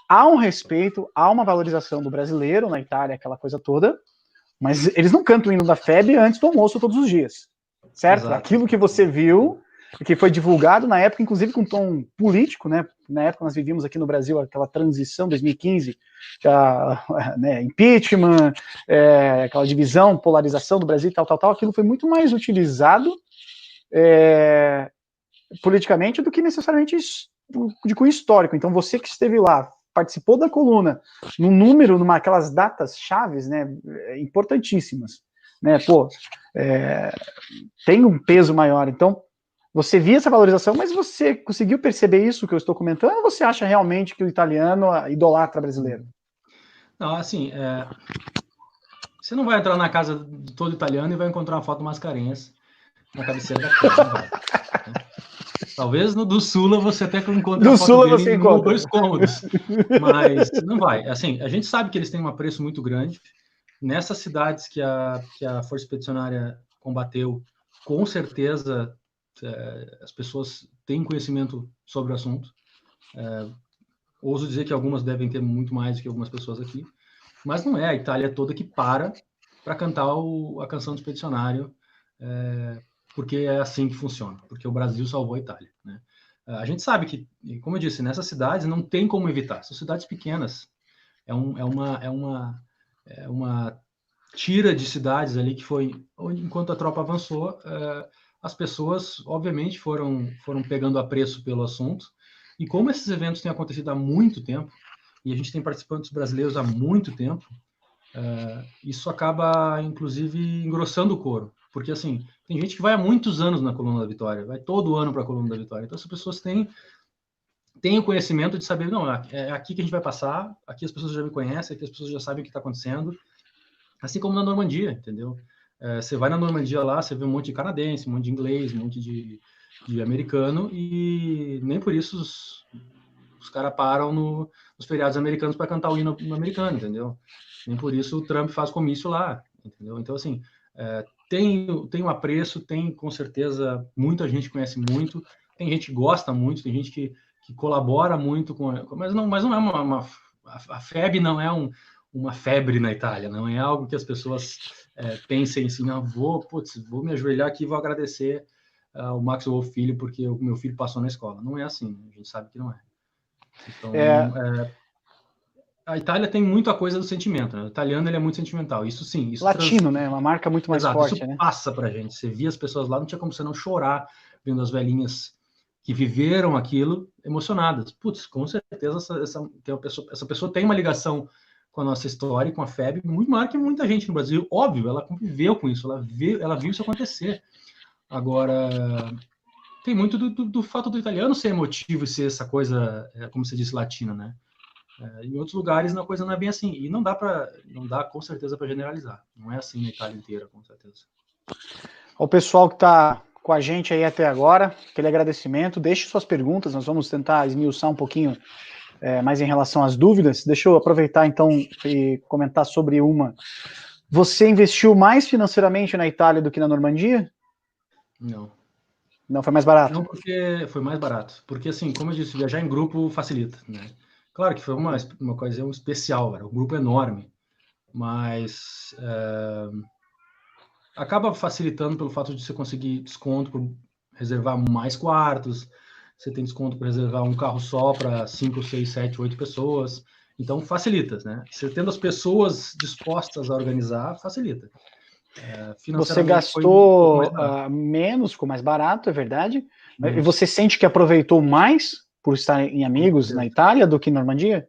Há um respeito, há uma valorização do brasileiro na Itália, aquela coisa toda, mas eles não cantam o hino da FEB antes do almoço todos os dias, certo? Exato. Aquilo que você viu que foi divulgado na época, inclusive com tom político, né? Na época nós vivíamos aqui no Brasil aquela transição, 2015, né, impeachment, aquela divisão, polarização do Brasil, tal, aquilo foi muito mais utilizado politicamente do que necessariamente de cunho histórico. Então você que esteve lá, participou da coluna, num número, aquelas datas chaves, né, importantíssimas, né, tem um peso maior. Então, você via essa valorização, mas você conseguiu perceber isso que eu estou comentando, ou você acha realmente que o italiano idolatra brasileiro? Não, assim, você não vai entrar na casa de todo italiano e vai encontrar uma foto do Mascarenhas na cabeceira da cama, não vai. Talvez no do Sula você até encontre a foto dele em 1 ou 2 cômodos, mas não vai. Assim, a gente sabe que eles têm um apreço muito grande. Nessas cidades que a Força Expedicionária combateu, com certeza as pessoas têm conhecimento sobre o assunto. Ouso dizer que algumas devem ter muito mais do que algumas pessoas aqui, mas não é a Itália toda que para cantar a canção do Expedicionário, porque é assim que funciona, porque o Brasil salvou a Itália, né? A gente sabe que, como eu disse, nessas cidades não tem como evitar. São cidades pequenas, é uma tira de cidades ali que foi, enquanto a tropa avançou, as pessoas, obviamente, foram pegando apreço pelo assunto. E como esses eventos têm acontecido há muito tempo, e a gente tem participantes brasileiros há muito tempo, isso acaba, inclusive, engrossando o coro. Porque, assim, tem gente que vai há muitos anos na Coluna da Vitória, vai todo ano para a Coluna da Vitória. Então, as pessoas têm o conhecimento de saber, não, é aqui que a gente vai passar, aqui as pessoas já me conhecem, aqui as pessoas já sabem o que está acontecendo. Assim como na Normandia, entendeu? Você vai na Normandia lá, você vê um monte de canadense, um monte de inglês, um monte de americano, e nem por isso os caras param nos feriados americanos para cantar o hino americano, entendeu? Nem por isso o Trump faz comício lá, entendeu? Então, assim, tem um apreço, tem com certeza, muita gente conhece muito, tem gente que gosta muito, tem gente que colabora muito mas não é a FEB não é uma febre na Itália, não é algo que as pessoas pensem assim, vou me ajoelhar aqui e vou agradecer ao Maxwell Filho porque o meu filho passou na escola. Não é assim, a gente sabe que não é. Então, a Itália tem muita coisa do sentimento, né? O italiano ele é muito sentimental, isso sim. Isso latino, né? Uma marca muito mais forte, isso né? passa pra gente. Você via as pessoas lá, não tinha como você não chorar vendo as velhinhas que viveram aquilo emocionadas. Putz, com certeza essa pessoa tem uma ligação com a nossa história e com a FEB muito maior que muita gente no Brasil. Óbvio, ela conviveu com isso, ela viu isso acontecer. Agora, tem muito do fato do italiano ser emotivo e ser essa coisa, como você disse, latina, né? Em outros lugares a coisa não é bem assim. E não dá com certeza para generalizar. Não é assim na Itália inteira, com certeza. O pessoal que está com a gente aí até agora, aquele agradecimento, deixe suas perguntas, nós vamos tentar esmiuçar um pouquinho mais em relação às dúvidas. Deixa eu aproveitar então e comentar sobre uma. Você investiu mais financeiramente na Itália do que na Normandia? Não. Não, foi mais barato? Não, porque foi mais barato. Porque, assim, como eu disse, viajar em grupo facilita, né? Claro que foi uma ocasião especial, era um grupo enorme, mas acaba facilitando pelo fato de você conseguir desconto por reservar mais quartos, você tem desconto para reservar um carro só para 5, 6, 7, 8 pessoas. Então, facilita, né? Você tendo as pessoas dispostas a organizar, facilita. Você Financeiramente gastou foi menos, ficou mais barato, é verdade? E você sente que aproveitou mais por estar em amigos na Itália do que em Normandia?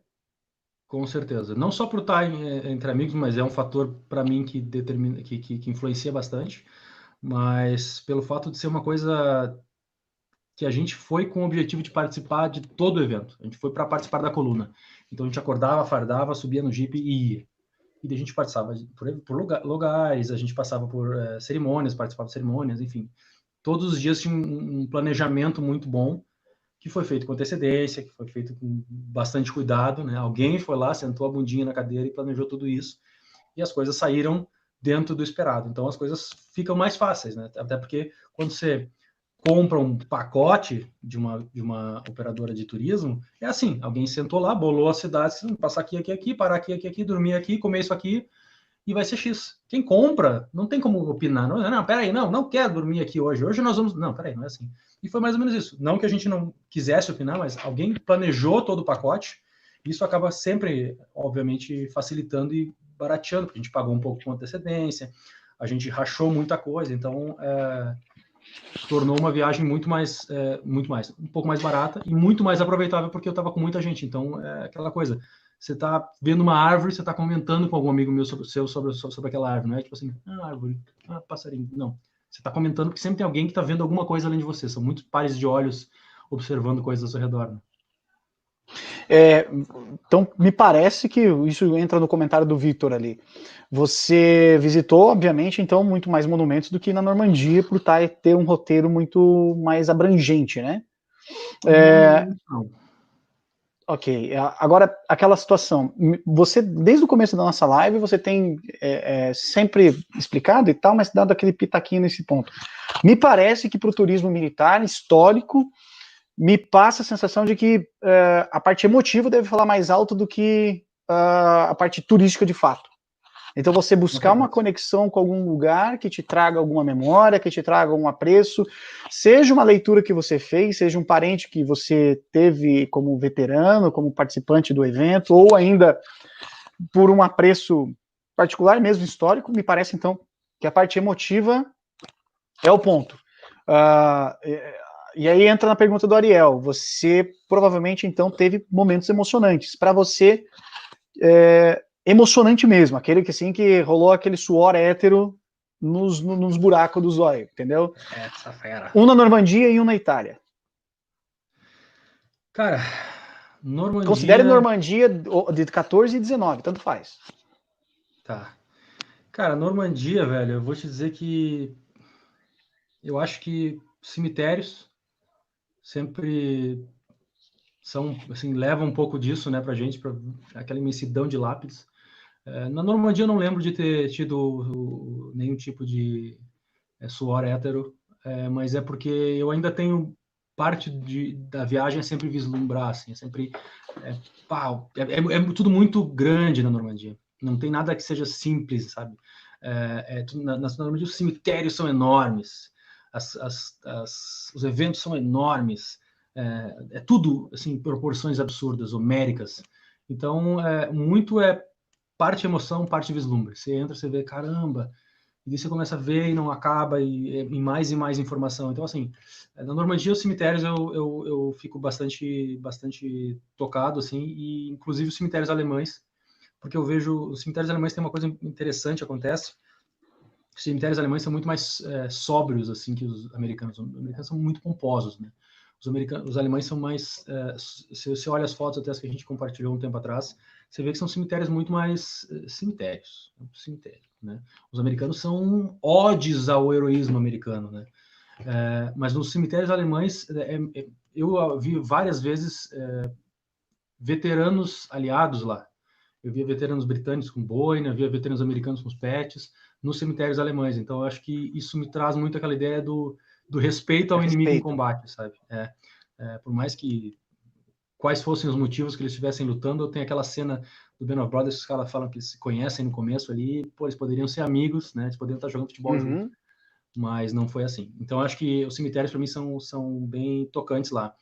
Com certeza. Não só por estar entre amigos, mas é um fator para mim que determina, que influencia bastante. Mas pelo fato de ser uma coisa que a gente foi com o objetivo de participar de todo o evento. A gente foi para participar da coluna. Então a gente acordava, fardava, subia no Jeep e ia. E daí a gente participava por lugares, a gente passava por cerimônias, participava de cerimônias, enfim. Todos os dias tinha um planejamento muito bom, que foi feito com antecedência, que foi feito com bastante cuidado, né? Alguém foi lá, sentou a bundinha na cadeira e planejou tudo isso, e as coisas saíram dentro do esperado. Então as coisas ficam mais fáceis, né? Até porque quando você compra um pacote de uma operadora de turismo, é assim, alguém sentou lá, bolou as cidades, passar aqui, parar aqui, dormir aqui, comer isso aqui, e vai ser X. Quem compra, não tem como opinar. Não, peraí, não quero dormir aqui hoje. Hoje nós vamos... Não, peraí, não é assim. E foi mais ou menos isso. Não que a gente não quisesse opinar, mas alguém planejou todo o pacote. Isso acaba sempre, obviamente, facilitando e barateando, porque a gente pagou um pouco com antecedência, a gente rachou muita coisa, então tornou uma viagem um pouco mais barata e muito mais aproveitável, porque eu estava com muita gente. Então, é aquela coisa, você está vendo uma árvore, você está comentando com algum amigo meu sobre aquela árvore, não é tipo assim, árvore, passarinho, não. Você está comentando porque sempre tem alguém que está vendo alguma coisa além de você, são muitos pares de olhos observando coisas ao seu redor, né? Então, me parece que isso entra no comentário do Victor ali. Você visitou, obviamente, então, muito mais monumentos do que na Normandia, por ter um roteiro muito mais abrangente, né? Não. Ok. Agora, aquela situação. Você, desde o começo da nossa live, você tem sempre explicado e tal, mas dado aquele pitaquinho nesse ponto. Me parece que para o turismo militar histórico, me passa a sensação de que a parte emotiva deve falar mais alto do que a parte turística de fato. Então você buscar uma conexão com algum lugar que te traga alguma memória, que te traga um apreço, seja uma leitura que você fez, seja um parente que você teve como veterano, como participante do evento, ou ainda por um apreço particular, mesmo histórico, me parece então que a parte emotiva é o ponto. E aí entra na pergunta do Ariel. Você provavelmente, então, teve momentos emocionantes. Para você, emocionante mesmo. Aquele que, assim, que rolou aquele suor hétero nos buracos do zóio, entendeu? Essa fera. Um na Normandia e um na Itália. Cara, Normandia... Considere Normandia de 14 e 19, tanto faz. Tá. Cara, Normandia, velho, eu vou te dizer que eu acho que cemitérios sempre são, assim, levam um pouco disso, né, pra gente, pra aquela imensidão de lápides. Na Normandia eu não lembro de ter tido nenhum tipo de suor hétero, mas é porque eu ainda tenho parte da viagem é sempre vislumbrar, assim, é sempre tudo muito grande na Normandia. Não tem nada que seja simples, sabe? Na Normandia os cemitérios são enormes, os eventos são enormes, tudo assim, proporções absurdas, homéricas. Então, muito parte emoção, parte vislumbre. Você entra, você vê, caramba, e daí você começa a ver e não acaba, e mais informação. Então, assim, na Normandia, os cemitérios eu fico bastante tocado, assim, e inclusive os cemitérios alemães, porque eu vejo, os cemitérios alemães tem uma coisa interessante acontece, os cemitérios alemães são muito mais sóbrios, assim, que os americanos. Os americanos são muito pomposos, né? Os alemães são mais... se você olha as fotos até as que a gente compartilhou um tempo atrás, você vê que são cemitérios muito mais cemitérios, né? Os americanos são odes ao heroísmo americano, né? Mas nos cemitérios alemães, eu vi várias vezes veteranos aliados lá. Eu via veteranos britânicos com boina, eu via veteranos americanos com os pets, nos cemitérios alemães. Então, eu acho que isso me traz muito aquela ideia do respeito ao inimigo em combate, sabe? Por mais que quais fossem os motivos que eles estivessem lutando, eu tenho aquela cena do Band of Brothers que os caras falam que eles se conhecem no começo ali, pô, eles poderiam ser amigos, né? Eles poderiam estar jogando futebol junto, mas não foi assim. Então, eu acho que os cemitérios, para mim, são bem tocantes lá.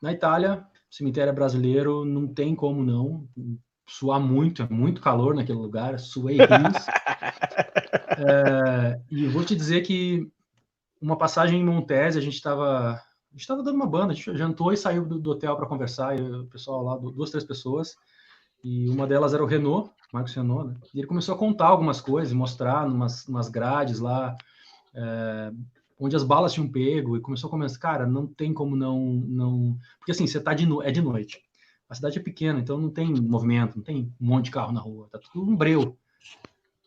Na Itália, cemitério brasileiro, não tem como não suar muito, é muito calor naquele lugar, suei rios. E vou te dizer que uma passagem em Montese, a gente estava dando uma banda, a gente jantou e saiu do hotel para conversar, e o pessoal lá, 2, 3 pessoas, e uma delas era o Renault, Marcos Renault, né? E ele começou a contar algumas coisas, mostrar umas grades lá, onde as balas tinham pego, e começou a comentar, cara, não tem como não... Porque assim, você tá de noite. A cidade é pequena, então não tem movimento, não tem um monte de carro na rua, tá tudo um breu.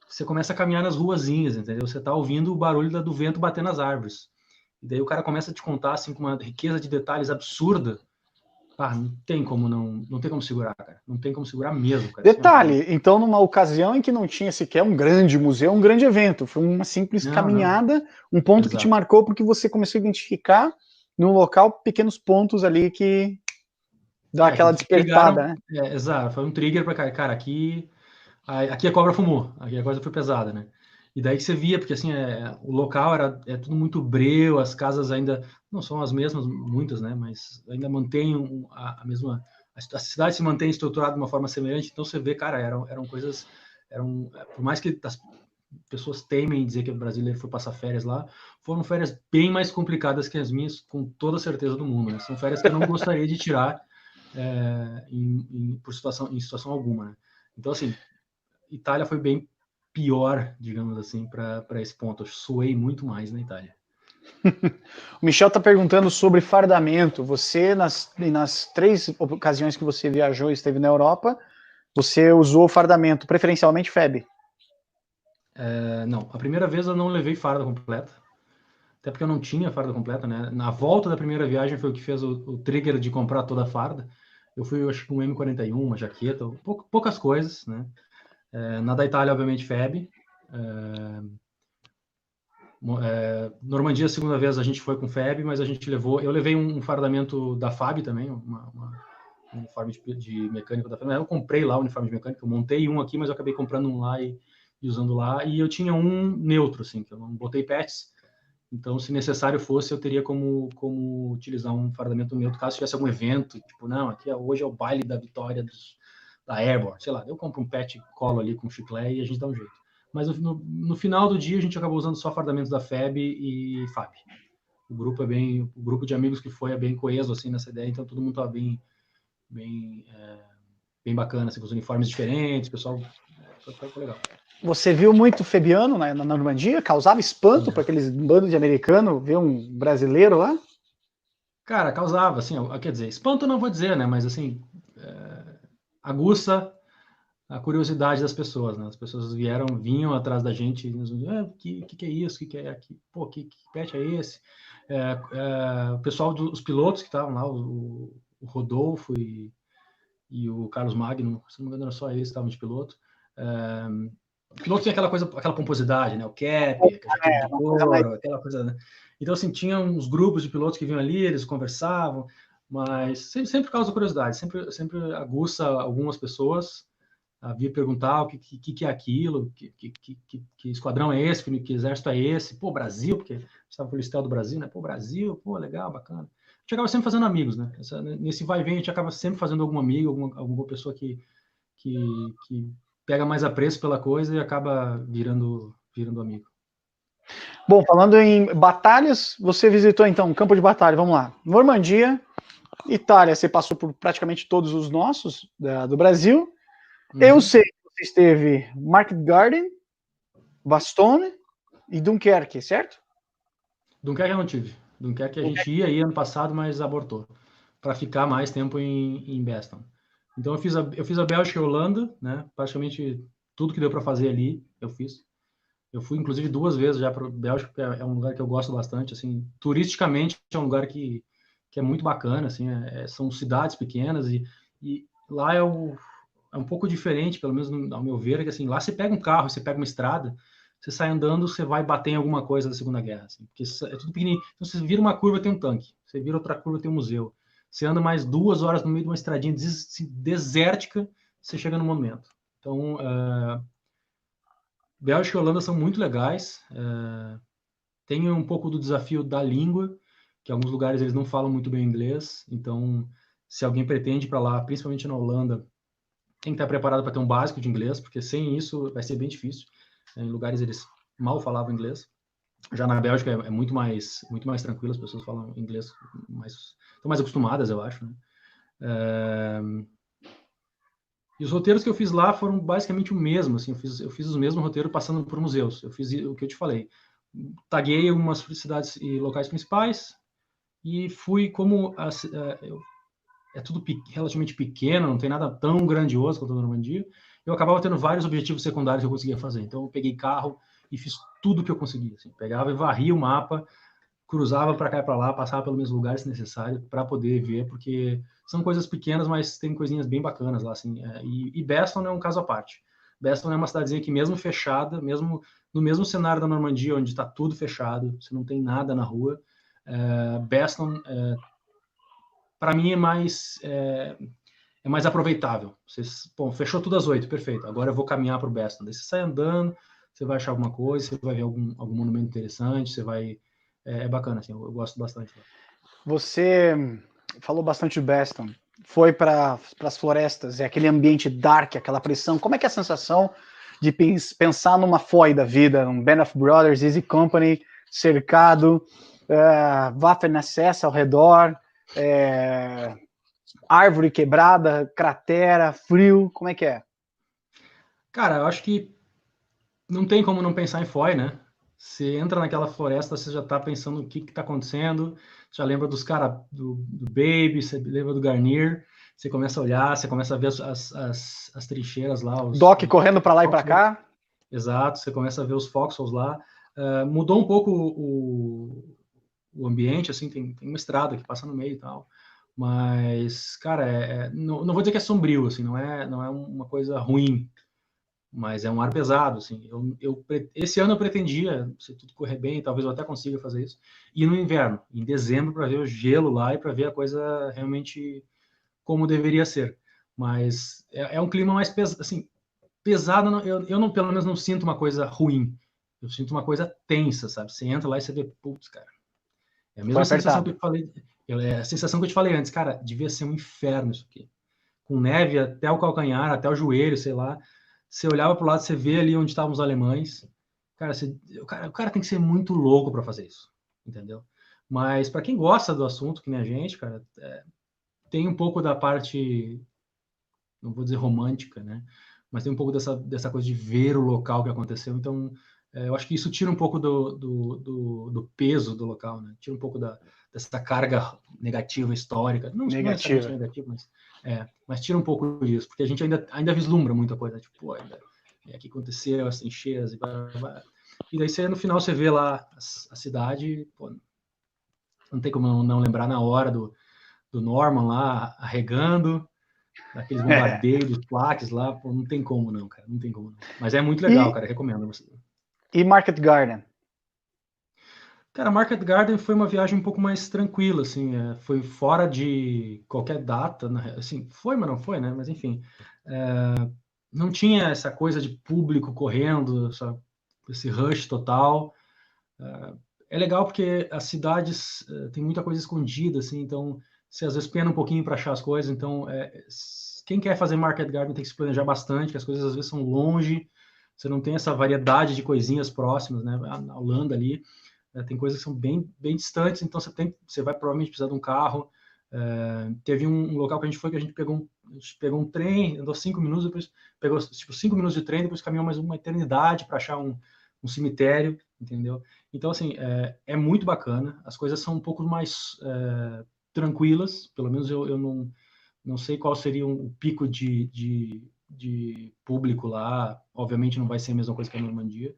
Você começa a caminhar nas ruazinhas, entendeu? Você tá ouvindo o barulho do vento bater nas árvores. E daí o cara começa a te contar, assim, com uma riqueza de detalhes absurda. Não tem como segurar, cara. Não tem como segurar mesmo, cara. Detalhe, então numa ocasião em que não tinha sequer um grande museu, um grande evento, foi uma simples caminhada, um ponto que te marcou porque você começou a identificar no local pequenos pontos ali que dá aquela despertada, né? Exato, foi um trigger para cara, aqui Aqui a cobra fumou, aqui a coisa foi pesada, né? E daí que você via, porque assim, o local é tudo muito breu, as casas ainda não são as mesmas, muitas, né? Mas ainda mantêm a mesma. A cidade se mantém estruturada de uma forma semelhante, então você vê, cara, eram coisas. Por mais que as pessoas temem dizer que o brasileiro foi passar férias lá, foram férias bem mais complicadas que as minhas, com toda a certeza do mundo, né? São férias que eu não gostaria de tirar em situação alguma, né? Então, assim, Itália foi bem pior, digamos assim, para esse ponto. Eu suei muito mais na Itália. O Michel está perguntando sobre fardamento. Você, nas 3 ocasiões que você viajou e esteve na Europa, você usou fardamento, preferencialmente FEB? Não, a primeira vez eu não levei farda completa, até porque eu não tinha farda completa, né? Na volta da primeira viagem foi o que fez o trigger de comprar toda a farda. Eu fui, eu acho que um M41, uma jaqueta, poucas coisas, né? Na da Itália, obviamente, FEB. Normandia, a segunda vez a gente foi com FEB, mas eu levei um fardamento da FAB também, um uniforme de mecânico da FAB. Eu comprei lá o uniforme de mecânico, eu montei um aqui, mas eu acabei comprando um lá e usando lá. E eu tinha um neutro, assim, que eu não botei patches. Então, se necessário fosse, eu teria como utilizar um fardamento neutro, caso tivesse algum evento, tipo, não, hoje é o baile da vitória da Airborne, sei lá, eu compro um patch colo ali com chiclete e a gente dá um jeito. Mas no final do dia, a gente acabou usando só fardamentos da FEB e FAB. O grupo de amigos que foi é bem coeso, assim, nessa ideia, então todo mundo estava bem bacana, assim, com os uniformes diferentes, o pessoal, foi legal. Você viu muito febiano na Normandia? Causava espanto para aqueles bandos de americano ver um brasileiro lá? Cara, causava, assim, quer dizer, espanto não vou dizer, né, mas assim, aguça a curiosidade das pessoas, né? As pessoas vinham atrás da gente, que é isso, que é aqui, pô, que pet é esse? O pessoal dos pilotos que estavam lá, o Rodolfo e o Carlos Magno, se não me engano, era só eles que estavam de piloto. O piloto tem aquela pomposidade, né? O cap, a jaqueta de couro, aquela coisa, né? Então, assim, tinha uns grupos de pilotos que vinham ali, eles conversavam, mas sempre causa curiosidade, sempre aguça algumas pessoas a vir perguntar o que é aquilo, que esquadrão é esse, que exército é esse, pô, Brasil, porque estava pelo estado do Brasil, né? Pô, Brasil, pô, legal, bacana. A gente acaba sempre fazendo amigos, né? Nesse vai e vem, a gente acaba sempre fazendo algum amigo, alguma pessoa que pega mais apreço pela coisa e acaba virando amigo. Bom, falando em batalhas, você visitou então um campo de batalha, vamos lá. Normandia, Itália, você passou por praticamente todos os nossos do Brasil. Eu sei que você esteve Market Garden, Bastogne e Dunkerque, certo? Dunkerque eu não tive. Dunkerque a gente ia ano passado, mas abortou, para ficar mais tempo em Bastogne. Então eu fiz a Bélgica e a Holanda, né? Praticamente tudo que deu para fazer ali, eu fiz. Eu fui inclusive 2 vezes já para a Bélgica, porque é um lugar que eu gosto bastante, assim, turisticamente é um lugar que é muito bacana, assim, são cidades pequenas e lá é um pouco diferente, pelo menos ao meu ver, que assim, lá você pega um carro, você pega uma estrada, você sai andando, você vai bater em alguma coisa da Segunda Guerra, assim, porque é tudo pequenininho. Então, você vira uma curva, tem um tanque. Você vira outra curva, tem um museu. Você anda mais 2 horas no meio de uma estradinha desértica, você chega no monumento. Então, Bélgica e Holanda são muito legais. Tem um pouco do desafio da língua, que em alguns lugares eles não falam muito bem inglês. Então, se alguém pretende ir para lá, principalmente na Holanda, tem que estar preparado para ter um básico de inglês, porque sem isso vai ser bem difícil. Em lugares eles mal falavam inglês. Já na Bélgica é muito mais tranquilo, as pessoas falam inglês estão mais acostumadas, eu acho, né? E os roteiros que eu fiz lá foram basicamente o mesmo, assim, eu fiz os mesmos roteiros passando por museus. Eu fiz o que eu te falei. Taguei algumas cidades e locais principais e fui como é tudo relativamente pequeno, não tem nada tão grandioso quanto a Normandia, eu acabava tendo vários objetivos secundários que eu conseguia fazer. Então, eu peguei carro e fiz tudo o que eu conseguia. Assim. Pegava e varria o mapa, cruzava para cá e para lá, passava pelo mesmo lugar se necessário, para poder ver, porque são coisas pequenas, mas tem coisinhas bem bacanas lá. Assim. E Bastogne é um caso à parte. Bastogne é uma cidadezinha que, mesmo fechada, mesmo no mesmo cenário da Normandia, onde está tudo fechado, você não tem nada na rua, Bastogne para mim é mais é mais aproveitável. Você, bom, fechou tudo às 8, perfeito. Agora eu vou caminhar para o Beston. Daí você sai andando, você vai achar alguma coisa, você vai ver algum monumento interessante, você vai... É bacana, assim, eu gosto bastante. Você falou bastante do Beston, foi para as florestas, é aquele ambiente dark, aquela pressão. Como é que é a sensação de pensar numa FOI da vida, um Band of Brothers, Easy Company, cercado, Waffen-SS ao redor, árvore quebrada, cratera, frio, como é que é? Cara, eu acho que não tem como não pensar em FOI, né? Você entra naquela floresta, você já está pensando o que está acontecendo, já lembra dos caras do Baby, você lembra do Garnier, você começa a olhar, você começa a ver as trincheiras lá. Doc correndo para lá e para cá. Exato, você começa a ver os foxholes lá. Mudou um pouco o ambiente, assim, tem uma estrada que passa no meio e tal. Mas, cara, não vou dizer que é sombrio, assim, não é uma coisa ruim, mas é um ar pesado, assim. Esse ano eu pretendia, se tudo correr bem, talvez eu até consiga fazer isso, ir no inverno, em dezembro, para ver o gelo lá e para ver a coisa realmente como deveria ser. Mas é um clima mais pesado, assim, pesado. Eu não, pelo menos não sinto uma coisa ruim. Eu sinto uma coisa tensa, sabe? Você entra lá e você vê, putz, cara. É a mesma sensação que eu falei. É a sensação que eu te falei antes, cara. Devia ser um inferno isso aqui. Com neve até o calcanhar, até o joelho, sei lá. Você olhava para o lado, você vê ali onde estavam os alemães. Cara, o cara tem que ser muito louco para fazer isso, entendeu? Mas para quem gosta do assunto, que nem a gente, cara, tem um pouco da parte, não vou dizer romântica, né? Mas tem um pouco dessa coisa de ver o local que aconteceu. Então, eu acho que isso tira um pouco do peso do local, né? Tira um pouco dessa carga negativa histórica. Não necessariamente negativa, mas tira um pouco disso, porque a gente ainda vislumbra muita coisa. Tipo, pô, aqui aconteceu as trincheiras e daí no final você vê lá a cidade, pô, não tem como não lembrar na hora do Norman lá arregando, daqueles bombardeios dos plaques lá, pô, não tem como não, cara, não tem como não. Mas é muito legal, cara, recomendo você. E Market Garden? Cara, Market Garden foi uma viagem um pouco mais tranquila, assim, foi fora de qualquer data, assim, foi, mas não foi, né? Mas enfim, não tinha essa coisa de público correndo, esse rush total. É legal porque as cidades tem muita coisa escondida, assim, então você às vezes pena um pouquinho para achar as coisas, então quem quer fazer Market Garden tem que se planejar bastante, que as coisas às vezes são longe, você não tem essa variedade de coisinhas próximas, né? Na Holanda ali, tem coisas que são bem, bem distantes, então você vai provavelmente precisar de um carro. Teve um local que a gente pegou um trem, andou 5 minutos, depois pegou tipo 5 minutos de trem, depois caminhou mais uma eternidade para achar um cemitério, entendeu? Então, assim, é muito bacana, as coisas são um pouco mais tranquilas, pelo menos eu não sei qual seria o pico de público lá, obviamente não vai ser a mesma coisa que a Normandia,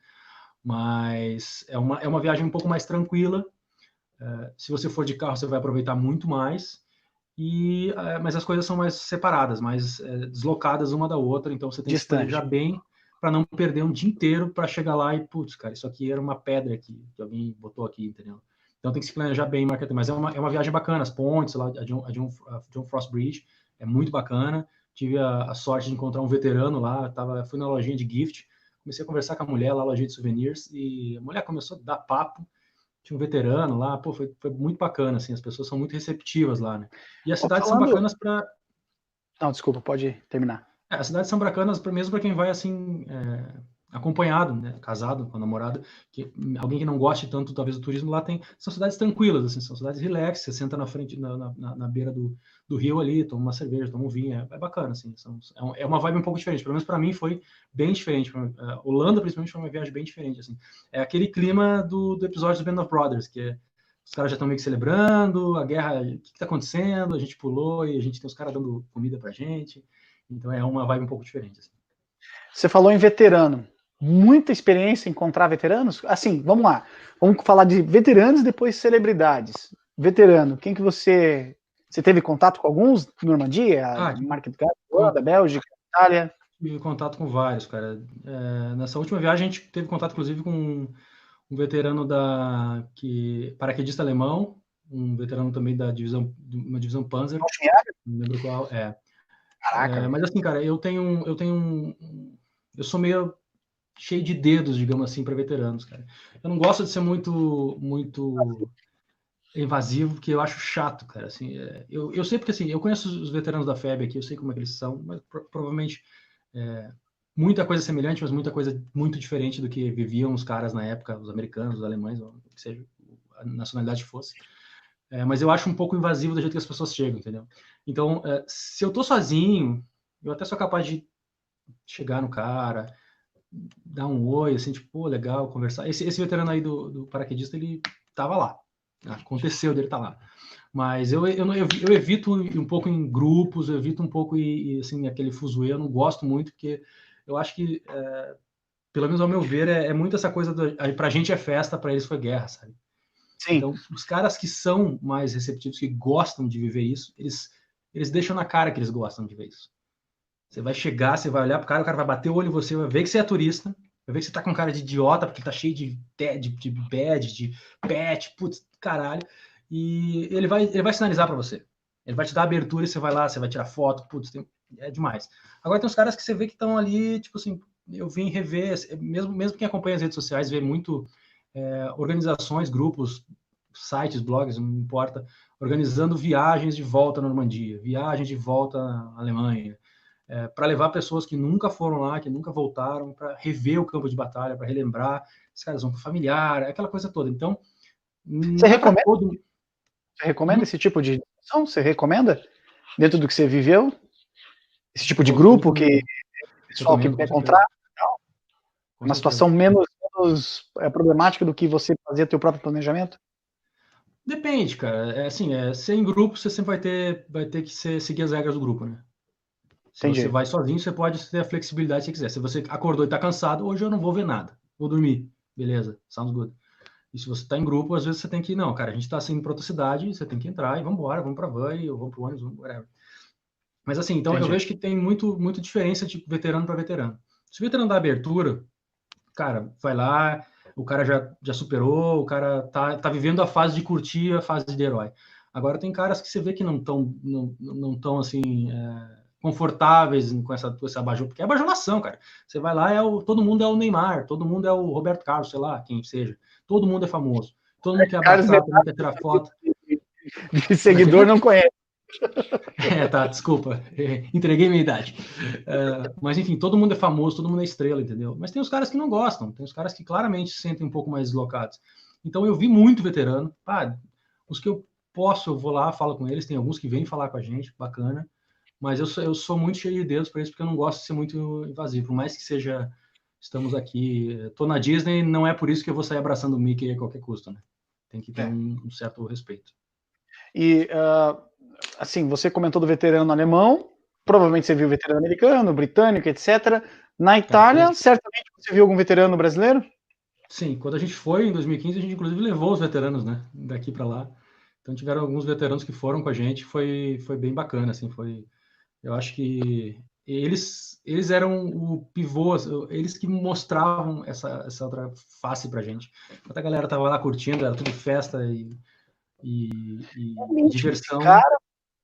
mas é uma viagem um pouco mais tranquila. Se você for de carro, você vai aproveitar muito mais, mas as coisas são mais separadas, mais deslocadas uma da outra, então você tem que se planejar bem para não perder um dia inteiro para chegar lá e, putz, cara, isso aqui era uma pedra aqui, que alguém botou aqui, entendeu? Então tem que se planejar bem, mas é uma viagem bacana, as pontes, lá, a John Frost Bridge, é muito bacana. Tive a sorte de encontrar um veterano lá, fui na lojinha de gift, comecei a conversar com a mulher lá, lojinha de souvenirs, e a mulher começou a dar papo, tinha um veterano lá, pô, foi muito bacana, assim, as pessoas são muito receptivas lá, né? E as cidades são bacanas para... Não, desculpa, pode terminar. As cidades são bacanas mesmo para quem vai, assim, acompanhado, né? Casado, com a namorada, alguém que não goste tanto, talvez, do turismo, lá são cidades tranquilas, assim, são cidades relax, você senta na frente, na beira do rio ali, toma uma cerveja, toma um vinho, é bacana, assim, é uma vibe um pouco diferente, pelo menos para mim foi bem diferente, Holanda, principalmente, foi uma viagem bem diferente, assim, é aquele clima do episódio do Band of Brothers, que os caras já estão meio que celebrando, a guerra, o que está acontecendo, a gente pulou e a gente tem os caras dando comida pra gente, então é uma vibe um pouco diferente, assim. Você falou em veterano. Muita experiência em encontrar veteranos? Assim, vamos lá. Vamos falar de veteranos e depois celebridades. Veterano, quem que você teve contato com alguns? Normandia, Market Garden, Bélgica, Itália? Tive contato com vários, cara. Nessa última viagem a gente teve contato, inclusive, com um veterano paraquedista alemão, um veterano também uma divisão Panzer, não lembro qual, Caraca. Mas assim, cara, eu sou meio cheio de dedos, digamos assim, para veteranos, cara. Eu não gosto de ser muito invasivo, porque eu acho chato, cara. Assim, eu sei porque assim, eu conheço os veteranos da FEB aqui, eu sei como é que eles são, mas provavelmente muita coisa semelhante, mas muita coisa muito diferente do que viviam os caras na época, os americanos, os alemães, ou que seja a nacionalidade fosse. Mas eu acho um pouco invasivo do jeito que as pessoas chegam, entendeu? Então, se eu tô sozinho, eu até sou capaz de chegar no cara, dar um oi, assim, tipo, pô, legal, conversar. Esse veterano aí do paraquedista, ele tava lá. Aconteceu dele tá lá. Mas eu evito ir um pouco em grupos, eu evito um pouco assim, aquele fuzuê, eu não gosto muito, porque eu acho que, pelo menos ao meu ver, é muito essa coisa, pra gente é festa, pra eles foi guerra, sabe? Sim. Então, os caras que são mais receptivos, que gostam de viver isso, eles deixam na cara que eles gostam de ver isso. Você vai chegar, você vai olhar pro cara, o cara vai bater o olho em você, vai ver que você é turista, vai ver que você tá com cara de idiota, porque tá cheio de badge, de pet, putz, caralho. E ele vai sinalizar para você. Ele vai te dar abertura e você vai lá, você vai tirar foto, putz, é demais. Agora tem uns caras que você vê que estão ali, tipo assim, eu vim rever, mesmo quem acompanha as redes sociais, vê muito organizações, grupos, sites, blogs, não importa, organizando viagens de volta à Normandia, viagens de volta à Alemanha, para levar pessoas que nunca foram lá, que nunca voltaram, para rever o campo de batalha, para relembrar. Os caras vão com familiar, aquela coisa toda. Então, Você não é para recomenda, todo. você recomenda esse tipo de ação? Você recomenda? Dentro do que você viveu? Esse tipo de grupo que pessoal que Recomendo, com certeza. contrata? Com Uma certeza. situação menos problemática do que você fazer teu próprio planejamento? Depende, cara. Assim, ser em grupo, você sempre vai ter que seguir as regras do grupo, né? Se você Entendi. vai sozinho, você pode ter a flexibilidade que você quiser. Se você acordou e está cansado, hoje eu não vou ver nada. Vou dormir. Beleza, sounds good. E se você está em grupo, às vezes você tem que, não, cara, a gente está saindo para outra cidade, você tem que entrar e vamos embora, vamos para a van, eu vou para o ônibus, whatever. Mas assim, então Entendi. eu vejo que tem muito diferença de veterano para veterano. Se o veterano dá abertura, cara, vai lá, o cara já superou, o cara tá vivendo a fase de curtir a fase de herói. Agora tem caras que você vê que não tão assim confortáveis com essa abajur, porque é abajuração, cara. Você vai lá, todo mundo é o Neymar, todo mundo é o Roberto Carlos, sei lá, quem seja. Todo mundo é famoso. Todo mundo quer Carlos abraçar, todo mundo quer tirar foto. de seguidor não conhece. Tá, desculpa, entreguei minha idade. Mas enfim, todo mundo é famoso, todo mundo é estrela, entendeu? Mas tem os caras que não gostam, tem os caras que claramente se sentem um pouco mais deslocados. Então eu vi muito veterano, os que eu posso, eu vou lá, falo com eles, tem alguns que vêm falar com a gente, bacana, mas eu sou muito cheio de dedos para isso, porque eu não gosto de ser muito invasivo, por mais que seja, estamos aqui, tô na Disney, não é por isso que eu vou sair abraçando o Mickey a qualquer custo, né? Tem que ter um certo respeito. E, assim, você comentou do veterano alemão, provavelmente você viu veterano americano, britânico, etc. Na Itália, certamente você viu algum veterano brasileiro? Sim, quando a gente foi em 2015, a gente inclusive levou os veteranos, né, daqui para lá. Então tiveram alguns veteranos que foram com a gente, foi bem bacana, assim, eu acho que eles eram o pivô, eles que mostravam essa outra face pra gente. Enquanto a galera tava lá curtindo, era tudo festa e diversão. Cara,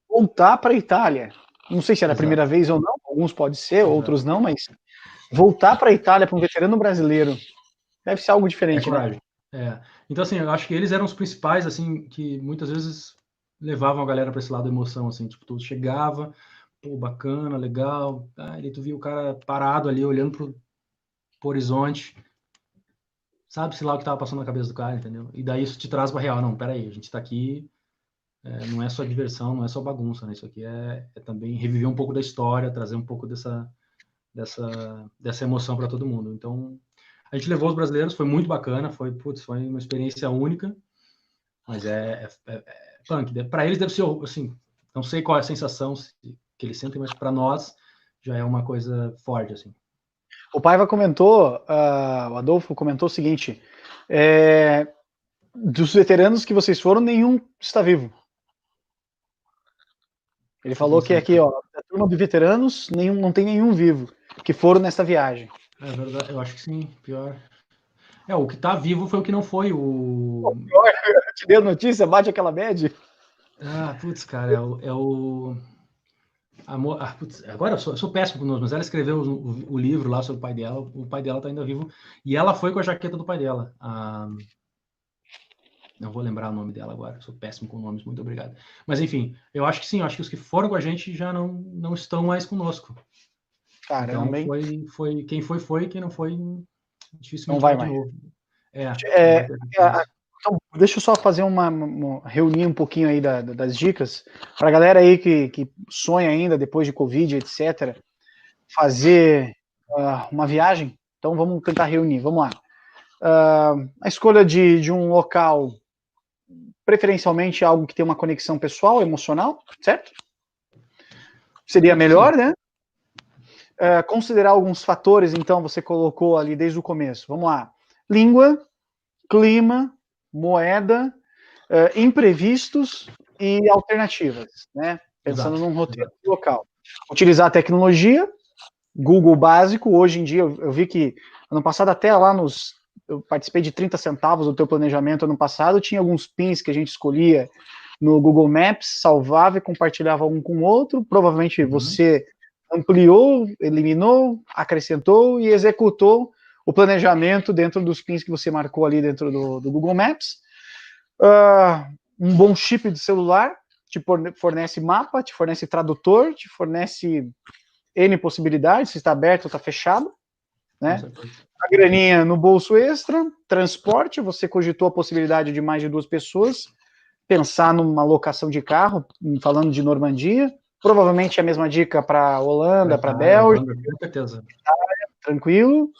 voltar para a Itália. Não sei se era a Exato. primeira vez ou não, alguns pode ser, outros não, mas voltar para a Itália para um veterano brasileiro deve ser algo diferente, coragem. Né? Então, assim, eu acho que eles eram os principais, assim, que muitas vezes levavam a galera para esse lado da emoção, assim, tipo, tu chegava, pô, bacana, legal, aí tu via o cara parado ali, olhando pro horizonte, sabe-se lá o que tava passando na cabeça do cara, entendeu? E daí isso te traz pra real, não, peraí, a gente tá aqui, não é só diversão, não é só bagunça, né? Isso aqui é também reviver um pouco da história, trazer um pouco dessa emoção para todo mundo. Então, a gente levou os brasileiros, foi muito bacana, foi uma experiência única, mas é punk. Para eles deve ser, assim, não sei qual é a sensação que eles sentem, mas para nós já é uma coisa forte, assim. O Paiva comentou, o Adolfo comentou o seguinte, dos veteranos que vocês foram, nenhum está vivo. Ele falou que aqui, ó, da turma de veteranos, não tem nenhum vivo que foram nessa viagem. É verdade, eu acho que sim, pior. O que tá vivo foi o que não foi, O pior, te deu notícia, bate aquela bad. Putz, cara, Putz, agora eu sou péssimo com nomes, mas ela escreveu o livro lá sobre o pai dela tá ainda vivo, e ela foi com a jaqueta do pai dela. Não vou lembrar o nome dela agora, sou péssimo com nomes, muito obrigado. Mas enfim, eu acho que sim, eu acho que os que foram com a gente já não estão mais conosco. Caramba, Então hein? quem foi, quem não foi, Não dificilmente vai vai de mais. novo. Não vai ter isso. Então, deixa eu só fazer reunir um pouquinho aí das dicas para a galera aí que sonha ainda depois de Covid, etc., fazer uma viagem. Então vamos tentar reunir, vamos lá. A escolha de um local, preferencialmente algo que tem uma conexão pessoal, emocional, certo? Seria melhor, né? Considerar alguns fatores, então, você colocou ali desde o começo. Vamos lá. Língua, clima, moeda, imprevistos e alternativas, né? Pensando num roteiro local. Utilizar a tecnologia, Google básico. Hoje em dia, eu vi que ano passado, até lá eu participei de 30 centavos do teu planejamento ano passado, tinha alguns pins que a gente escolhia no Google Maps, salvava e compartilhava um com o outro. Provavelmente você ampliou, eliminou, acrescentou e executou o planejamento dentro dos pins que você marcou ali dentro do Google Maps. Um bom chip de celular te fornece mapa, te fornece tradutor, te fornece N possibilidades, se está aberto ou está fechado, né? A graninha no bolso extra, transporte, você cogitou a possibilidade de mais de 2 pessoas, pensar numa locação de carro, falando de Normandia, provavelmente a mesma dica para Holanda, para Bélgica, com certeza. Tranquilo.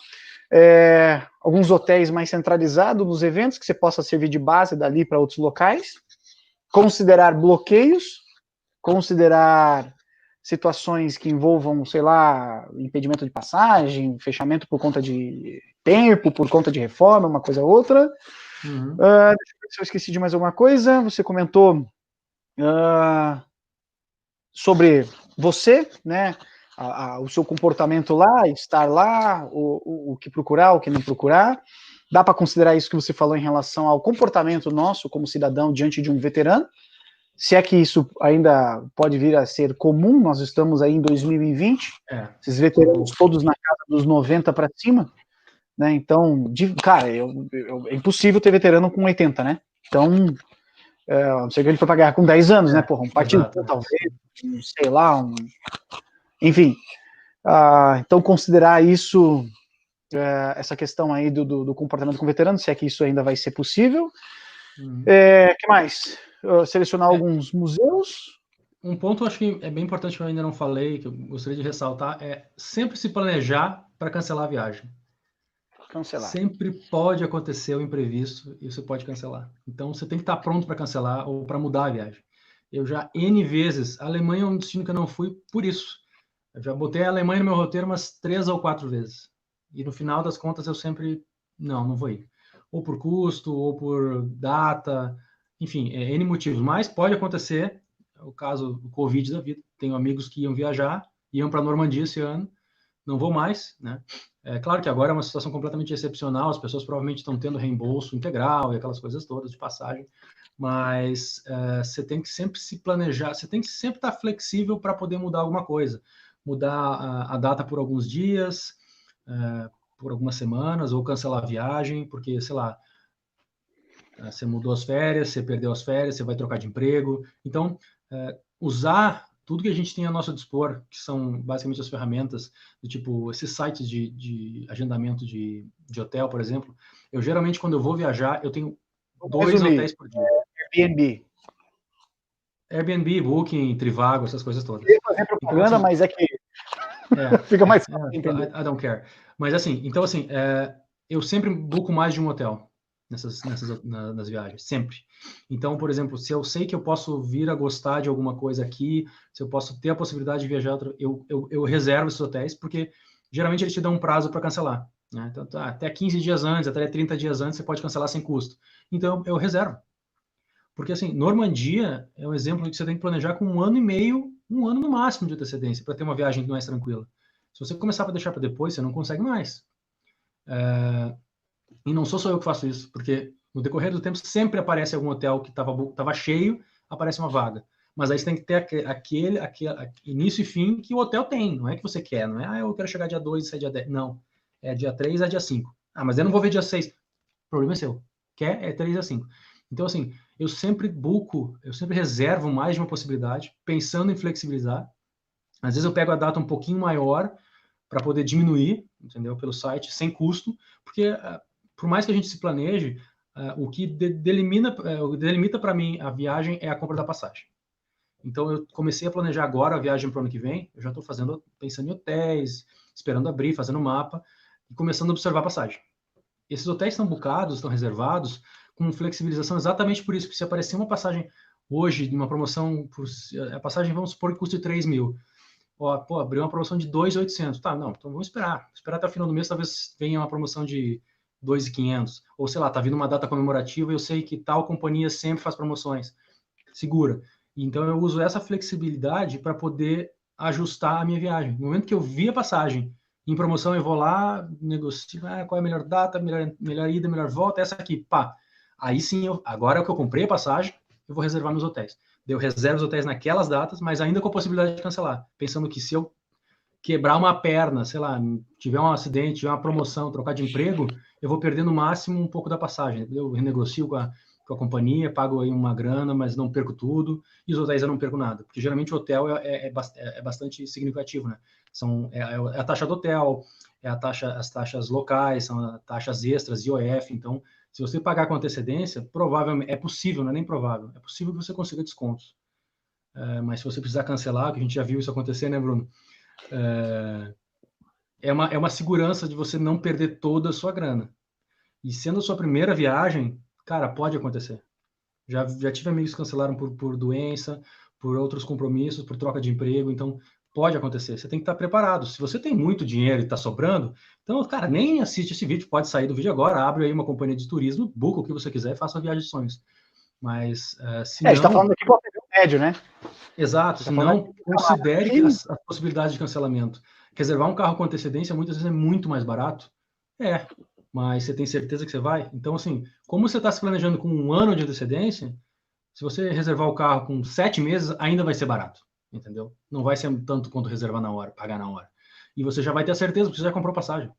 Alguns hotéis mais centralizados nos eventos, que você possa servir de base dali para outros locais. Considerar bloqueios, considerar situações que envolvam, sei lá, impedimento de passagem, fechamento por conta de tempo, por conta de reforma, uma coisa ou outra. Deixa eu ver se eu esqueci de mais alguma coisa. Você comentou sobre você, né? O seu comportamento lá, estar lá, o que procurar, o que não procurar. Dá para considerar isso que você falou em relação ao comportamento nosso como cidadão diante de um veterano. Se é que isso ainda pode vir a ser comum, nós estamos aí em 2020, esses veteranos todos na casa dos 90 para cima, né? Então, cara, é impossível ter veterano com 80, né? Então, não sei que ele foi pra guerra com 10 anos, né? Porra, um partido, talvez, sei lá, enfim. Então, considerar isso, essa questão aí do comportamento com veteranos, se é que isso ainda vai ser possível. Que mais? Selecionar alguns museus. Um ponto acho que é bem importante que eu ainda não falei, que eu gostaria de ressaltar, é sempre se planejar para cancelar a viagem. Cancelar. Sempre pode acontecer o imprevisto e você pode cancelar. Então você tem que estar pronto para cancelar ou para mudar a viagem. Eu já N vezes, a Alemanha é um destino que eu não fui por isso. Eu já botei a Alemanha no meu roteiro umas 3 ou 4 vezes. E no final das contas eu sempre, não vou ir. Ou por custo, ou por data, enfim, N motivos. Mas pode acontecer, o caso do Covid da vida. Tenho amigos que iam viajar, iam para a Normandia esse ano, não vou mais, né? É claro que agora é uma situação completamente excepcional, as pessoas provavelmente estão tendo reembolso integral e aquelas coisas todas de passagem, mas você tem que sempre se planejar, você tem que sempre estar flexível para poder mudar alguma coisa, mudar a data por alguns dias, por algumas semanas, ou cancelar a viagem, porque, sei lá, você mudou as férias, você perdeu as férias, você vai trocar de emprego. Então, usar tudo que a gente tem a nosso dispor, que são basicamente as ferramentas, do tipo, esses sites de agendamento de hotel, por exemplo. Eu geralmente, quando eu vou viajar, eu tenho 2 hotéis por dia. Airbnb, Booking, Trivago, essas coisas todas. Eu ia fazer propaganda, então, assim, mas é que fica mais fácil entender. I don't care. Mas assim, então assim, eu sempre buco mais de um hotel nas viagens, sempre. Então, por exemplo, se eu sei que eu posso vir a gostar de alguma coisa aqui, se eu posso ter a possibilidade de viajar, eu reservo esses hotéis, porque geralmente eles te dão um prazo para cancelar. Né? Então, até 15 dias antes, até 30 dias antes, você pode cancelar sem custo. Então, eu reservo. Porque, assim, Normandia é um exemplo de que você tem que planejar com 1 ano e meio, 1 ano no máximo de antecedência, para ter uma viagem mais tranquila. Se você começar a deixar para depois, você não consegue mais. E não sou só eu que faço isso, porque no decorrer do tempo sempre aparece algum hotel que estava cheio, aparece uma vaga. Mas aí você tem que ter aquele início e fim que o hotel tem, não é que você quer, não é, eu quero chegar dia 2 e sair dia 10. Não, é dia 3 a dia 5. Mas eu não vou ver dia 6. O problema é seu. Quer é 3 a 5. Então, assim, eu sempre reservo mais de uma possibilidade, pensando em flexibilizar. Às vezes eu pego a data um pouquinho maior para poder diminuir, entendeu? Pelo site, sem custo, porque por mais que a gente se planeje, o que delimita para mim a viagem é a compra da passagem. Então eu comecei a planejar agora a viagem para o ano que vem, eu já estou pensando em hotéis, esperando abrir, fazendo mapa e começando a observar a passagem. Esses hotéis estão bucados, estão reservados, com flexibilização exatamente por isso, que se aparecer uma passagem hoje, de uma promoção, a passagem, vamos supor que custe 3 mil, abriu uma promoção de 2.800. Tá, não, então vamos esperar até o final do mês, talvez venha uma promoção de 2.500. Ou sei lá, tá vindo uma data comemorativa e eu sei que tal companhia sempre faz promoções. Segura. Então eu uso essa flexibilidade para poder ajustar a minha viagem. No momento que eu vi a passagem em promoção, eu vou lá, negocio, qual é a melhor data, melhor ida, melhor volta, essa aqui, pá. Aí sim, agora que eu comprei a passagem, eu vou reservar meus hotéis. Eu reservo os hotéis naquelas datas, mas ainda com a possibilidade de cancelar. Pensando que se eu quebrar uma perna, sei lá, tiver um acidente, tiver uma promoção, trocar de emprego, eu vou perder no máximo um pouco da passagem. Eu renegocio com a companhia, pago aí uma grana, mas não perco tudo, e os hotéis eu não perco nada. Porque geralmente o hotel é bastante significativo, né? É a taxa do hotel, as taxas locais, são as taxas extras, IOF, então se você pagar com antecedência, provavelmente, é possível, não é nem provável, é possível que você consiga descontos. Mas se você precisar cancelar, que a gente já viu isso acontecer, né, Bruno? É uma segurança de você não perder toda a sua grana. E sendo a sua primeira viagem, cara, pode acontecer. Já tive amigos que cancelaram por doença, por outros compromissos, por troca de emprego, então pode acontecer. Você tem que estar preparado. Se você tem muito dinheiro e está sobrando, então, cara, nem assiste esse vídeo, pode sair do vídeo agora, abre aí uma companhia de turismo, buca o que você quiser e faça a viagem de sonhos. Mas, se não... A gente está falando aqui do médio, né? Exato, se não, considere as possibilidades de cancelamento. Reservar um carro com antecedência muitas vezes é muito mais barato. Mas você tem certeza que você vai? Então, assim, como você está se planejando com 1 ano de antecedência, se você reservar o carro com 7 meses, ainda vai ser barato, entendeu? Não vai ser tanto quanto reservar na hora, pagar na hora. E você já vai ter a certeza, porque você já comprou passagem.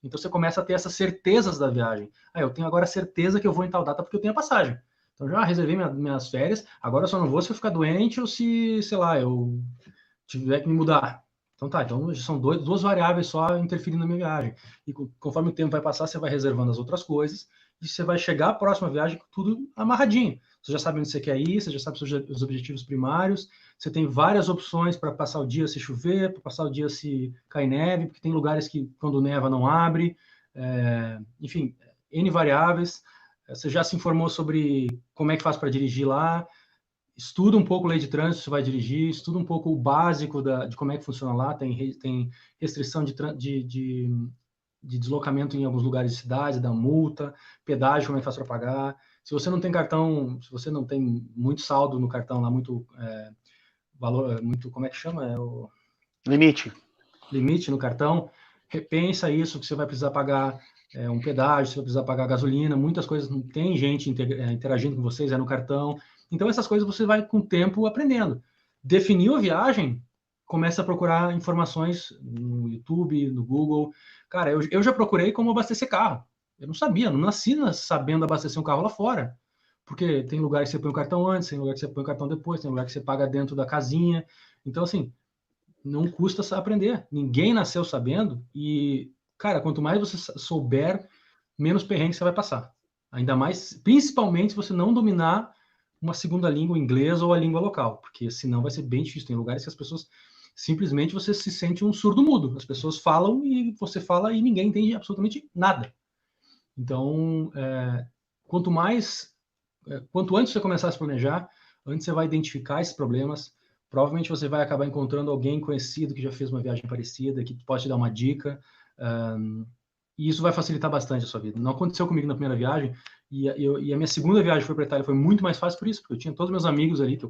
Então, você começa a ter essas certezas da viagem. Eu tenho agora certeza que eu vou em tal data porque eu tenho a passagem. Então, já reservei minhas férias, agora eu só não vou se eu ficar doente ou se, sei lá, eu tiver que me mudar. Então são duas variáveis só interferindo na minha viagem. E conforme o tempo vai passar, você vai reservando as outras coisas e você vai chegar à próxima viagem com tudo amarradinho. Você já sabe onde você quer ir, você já sabe os objetivos primários, você tem várias opções para passar o dia se chover, para passar o dia se cair neve, porque tem lugares que quando neva não abre, enfim, N variáveis. Você já se informou sobre como é que faz para dirigir lá, estuda um pouco lei de trânsito, você vai dirigir, estuda um pouco o básico de como é que funciona lá, tem restrição de deslocamento em alguns lugares de cidade, da multa, pedágio, como é que faz para pagar. Se você não tem cartão, se você não tem muito saldo no cartão lá, muito valor, muito, como é que chama? Limite no cartão, repensa isso, que você vai precisar pagar um pedágio, você vai precisar pagar gasolina, muitas coisas, não tem gente interagindo com vocês, no cartão. Então, essas coisas você vai, com o tempo, aprendendo. Definiu a viagem, começa a procurar informações no YouTube, no Google. Cara, eu já procurei como abastecer carro. Eu não sabia, não nasci sabendo abastecer um carro lá fora. Porque tem lugar que você põe o cartão antes, tem lugar que você põe o cartão depois, tem lugar que você paga dentro da casinha. Então, assim, não custa aprender. Ninguém nasceu sabendo e, cara, quanto mais você souber, menos perrengue você vai passar. Ainda mais, principalmente se você não dominar uma segunda língua, inglês ou a língua local, porque senão vai ser bem difícil. Tem lugares que as pessoas simplesmente você se sente um surdo mudo. As pessoas falam e você fala e ninguém entende absolutamente nada. Então, quanto antes você começar a se planejar, antes você vai identificar esses problemas. Provavelmente você vai acabar encontrando alguém conhecido que já fez uma viagem parecida, que pode te dar uma dica. E isso vai facilitar bastante a sua vida. Não aconteceu comigo na primeira viagem, e a minha segunda viagem foi para a Itália, foi muito mais fácil por isso, porque eu tinha todos meus amigos ali, que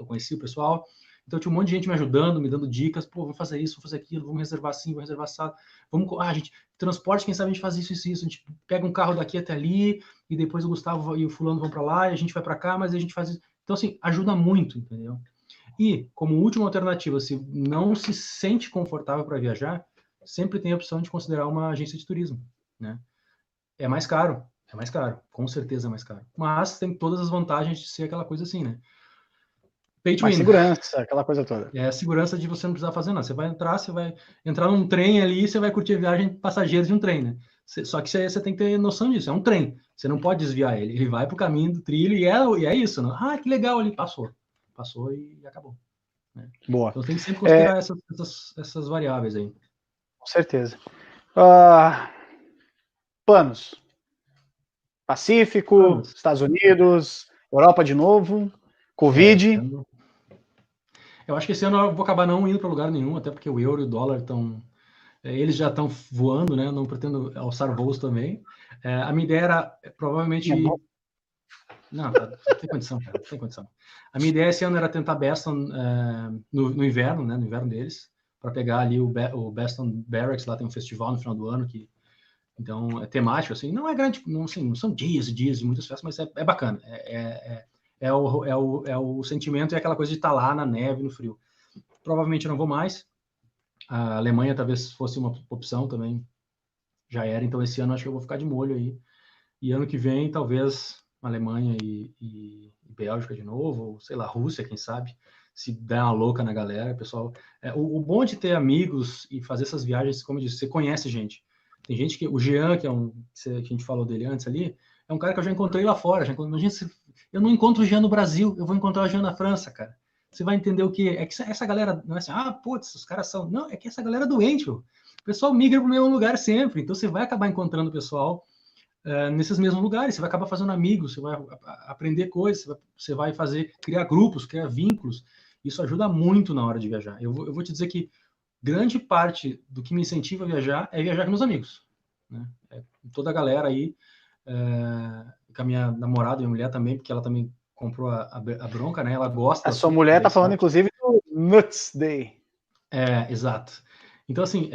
eu conheci o pessoal, então tinha um monte de gente me ajudando, me dando dicas, vamos fazer isso, vamos fazer aquilo, vamos reservar assim, vamos reservar assado, gente, transporte, quem sabe a gente faz isso, a gente pega um carro daqui até ali, e depois o Gustavo e o fulano vão para lá, e a gente vai para cá, mas a gente faz isso. Então, assim, ajuda muito, entendeu? E, como última alternativa, se não se sente confortável para viajar, sempre tem a opção de considerar uma agência de turismo, né? É mais caro, com certeza é mais caro. Mas tem todas as vantagens de ser aquela coisa assim, né? Pay to Mais win. segurança, aquela coisa toda. É a segurança de você não precisar fazer nada. Você vai entrar num trem ali e você vai curtir a viagem de passageiros de um trem, né? Só que você tem que ter noção disso. É um trem. Você não pode desviar ele. Ele vai para o caminho do trilho e é isso, né? Ah, que legal ali. Passou e acabou. Né? Boa. Então tem que sempre considerar essas variáveis aí. Com certeza. Planos. Pacífico, Estados Unidos, Europa de novo, Covid. Eu acho que esse ano eu vou acabar não indo para lugar nenhum, até porque o euro e o dólar estão... Eles já estão voando, né? Não pretendo alçar voos também. A minha ideia era provavelmente... Não, não tem condição, cara. Não tem condição. A minha ideia esse ano era tentar Beston no inverno, né? No inverno deles, para pegar ali o Beston Barracks. Lá tem um festival no final do ano que... Então, é temático, assim. Não é grande... Não, assim, não são dias e dias de muitas festas, mas é bacana. É o sentimento e aquela coisa de estar lá na neve, no frio. Provavelmente eu não vou mais. A Alemanha talvez fosse uma opção também. Já era. Então, esse ano acho que eu vou ficar de molho aí. E ano que vem, talvez Alemanha e Bélgica de novo, ou sei lá, Rússia, quem sabe, se der uma louca na galera, pessoal. O bom de ter amigos e fazer essas viagens, como eu disse, você conhece gente. Tem gente que, o Jean, que que a gente falou dele antes ali, é um cara que eu já encontrei lá fora. Imagina se eu não encontro o Jean no Brasil, eu vou encontrar o Jean na França, cara. Você vai entender o que é que essa galera não é assim, putz, os caras são. Não, é que essa galera é doente, o pessoal migra para o mesmo lugar sempre. Então você vai acabar encontrando o pessoal nesses mesmos lugares, você vai acabar fazendo amigos, você vai aprender coisas, você vai criar grupos, criar vínculos. Isso ajuda muito na hora de viajar. Eu vou te dizer que grande parte do que me incentiva a viajar é viajar com meus amigos. Né? Toda a galera aí, com a minha namorada e minha mulher também, porque ela também comprou a bronca, né? Ela gosta. A sua mulher tá falando, inclusive, do Nuts Day. Exato. Então, assim,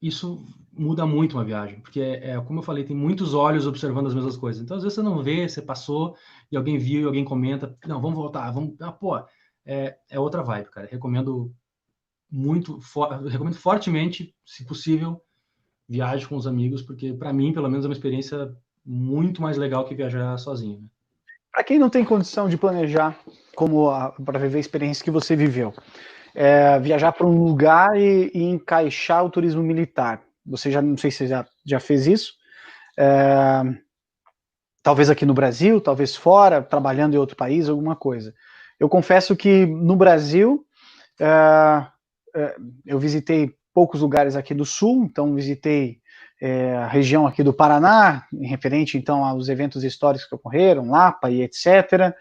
isso muda muito uma viagem, porque como eu falei, tem muitos olhos observando as mesmas coisas. Então, às vezes você não vê, você passou e alguém viu e alguém comenta, não, vamos voltar, vamos... é outra vibe, cara. Recomendo fortemente, se possível, viaje com os amigos, porque para mim, pelo menos, é uma experiência muito mais legal que viajar sozinho. Né? Para quem não tem condição de planejar para viver a experiência que você viveu, viajar para um lugar e encaixar o turismo militar. Você já, não sei se você já fez isso, talvez aqui no Brasil, talvez fora, trabalhando em outro país, alguma coisa. Eu confesso que no Brasil, eu visitei poucos lugares aqui do Sul, então visitei a região aqui do Paraná, em referente então aos eventos históricos que ocorreram, Lapa e etc.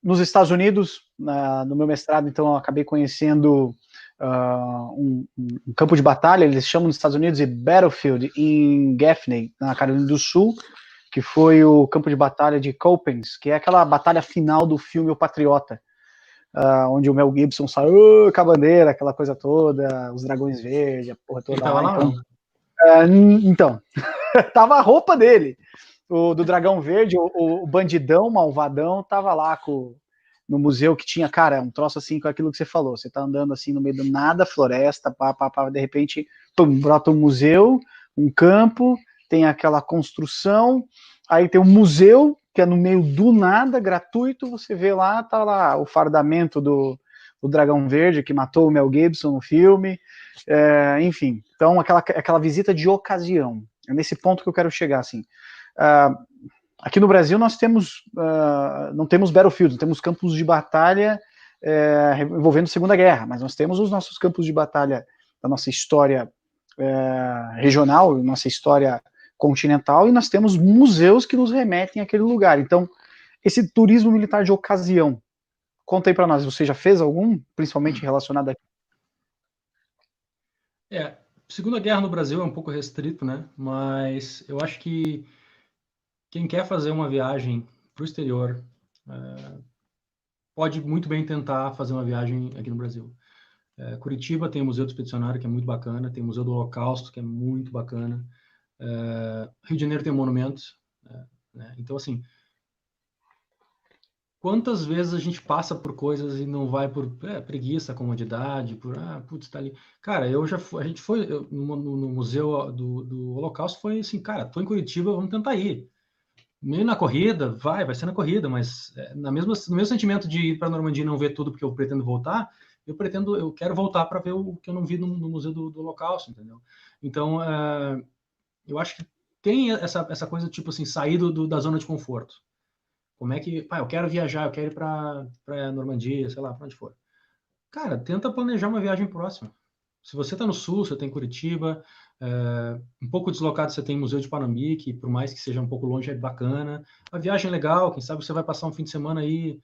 Nos Estados Unidos, no meu mestrado, então, eu acabei conhecendo um campo de batalha, eles chamam nos Estados Unidos de Battlefield, em Gaffney, na Carolina do Sul, que foi o campo de batalha de Coppens, que é aquela batalha final do filme O Patriota, onde o Mel Gibson saiu com a bandeira, aquela coisa toda, os dragões verdes, a porra toda. Ele tava lá, então, não? Então, tava a roupa dele, do Dragão Verde, o bandidão, malvadão, tava lá no museu que tinha, cara, um troço assim com aquilo que você falou, você tá andando assim no meio do nada, floresta, de repente, pum, brota um museu, um campo, tem aquela construção, aí tem um museu, que é no meio do nada, gratuito, você vê lá, tá lá o fardamento do Dragão Verde, que matou o Mel Gibson no filme, enfim, então aquela visita de ocasião, é nesse ponto que eu quero chegar, assim. Aqui no Brasil nós temos, não temos battlefield, não temos campos de batalha envolvendo a Segunda Guerra, mas nós temos os nossos campos de batalha da nossa história regional, nossa história continental, e nós temos museus que nos remetem àquele lugar. Então, esse turismo militar de ocasião, conta aí para nós, você já fez algum, principalmente relacionado a... Segunda Guerra no Brasil é um pouco restrito, né? Mas eu acho que quem quer fazer uma viagem para o exterior pode muito bem tentar fazer uma viagem aqui no Brasil. Curitiba tem o Museu do Expedicionário, que é muito bacana, tem o Museu do Holocausto, que é muito bacana. Rio de Janeiro tem monumentos. Né? Então, assim, quantas vezes a gente passa por coisas e não vai por preguiça, comodidade, por, putz, tá ali. Cara, a gente foi no Museu do Holocausto, foi assim, cara, tô em Curitiba, vamos tentar ir. Meio na corrida, vai ser na corrida, mas no mesmo sentimento de ir para a Normandia e não ver tudo porque eu pretendo voltar, eu quero voltar para ver o que eu não vi no Museu do Holocausto, entendeu? Então, eu acho que tem essa coisa, tipo assim, sair da zona de conforto. Como é que, eu quero viajar, eu quero ir para Normandia, sei lá, para onde for. Cara, tenta planejar uma viagem próxima. Se você está no sul, você tem Curitiba, um pouco deslocado você tem Museu de Panambi, que por mais que seja um pouco longe é bacana. A viagem é legal, quem sabe você vai passar um fim de semana aí,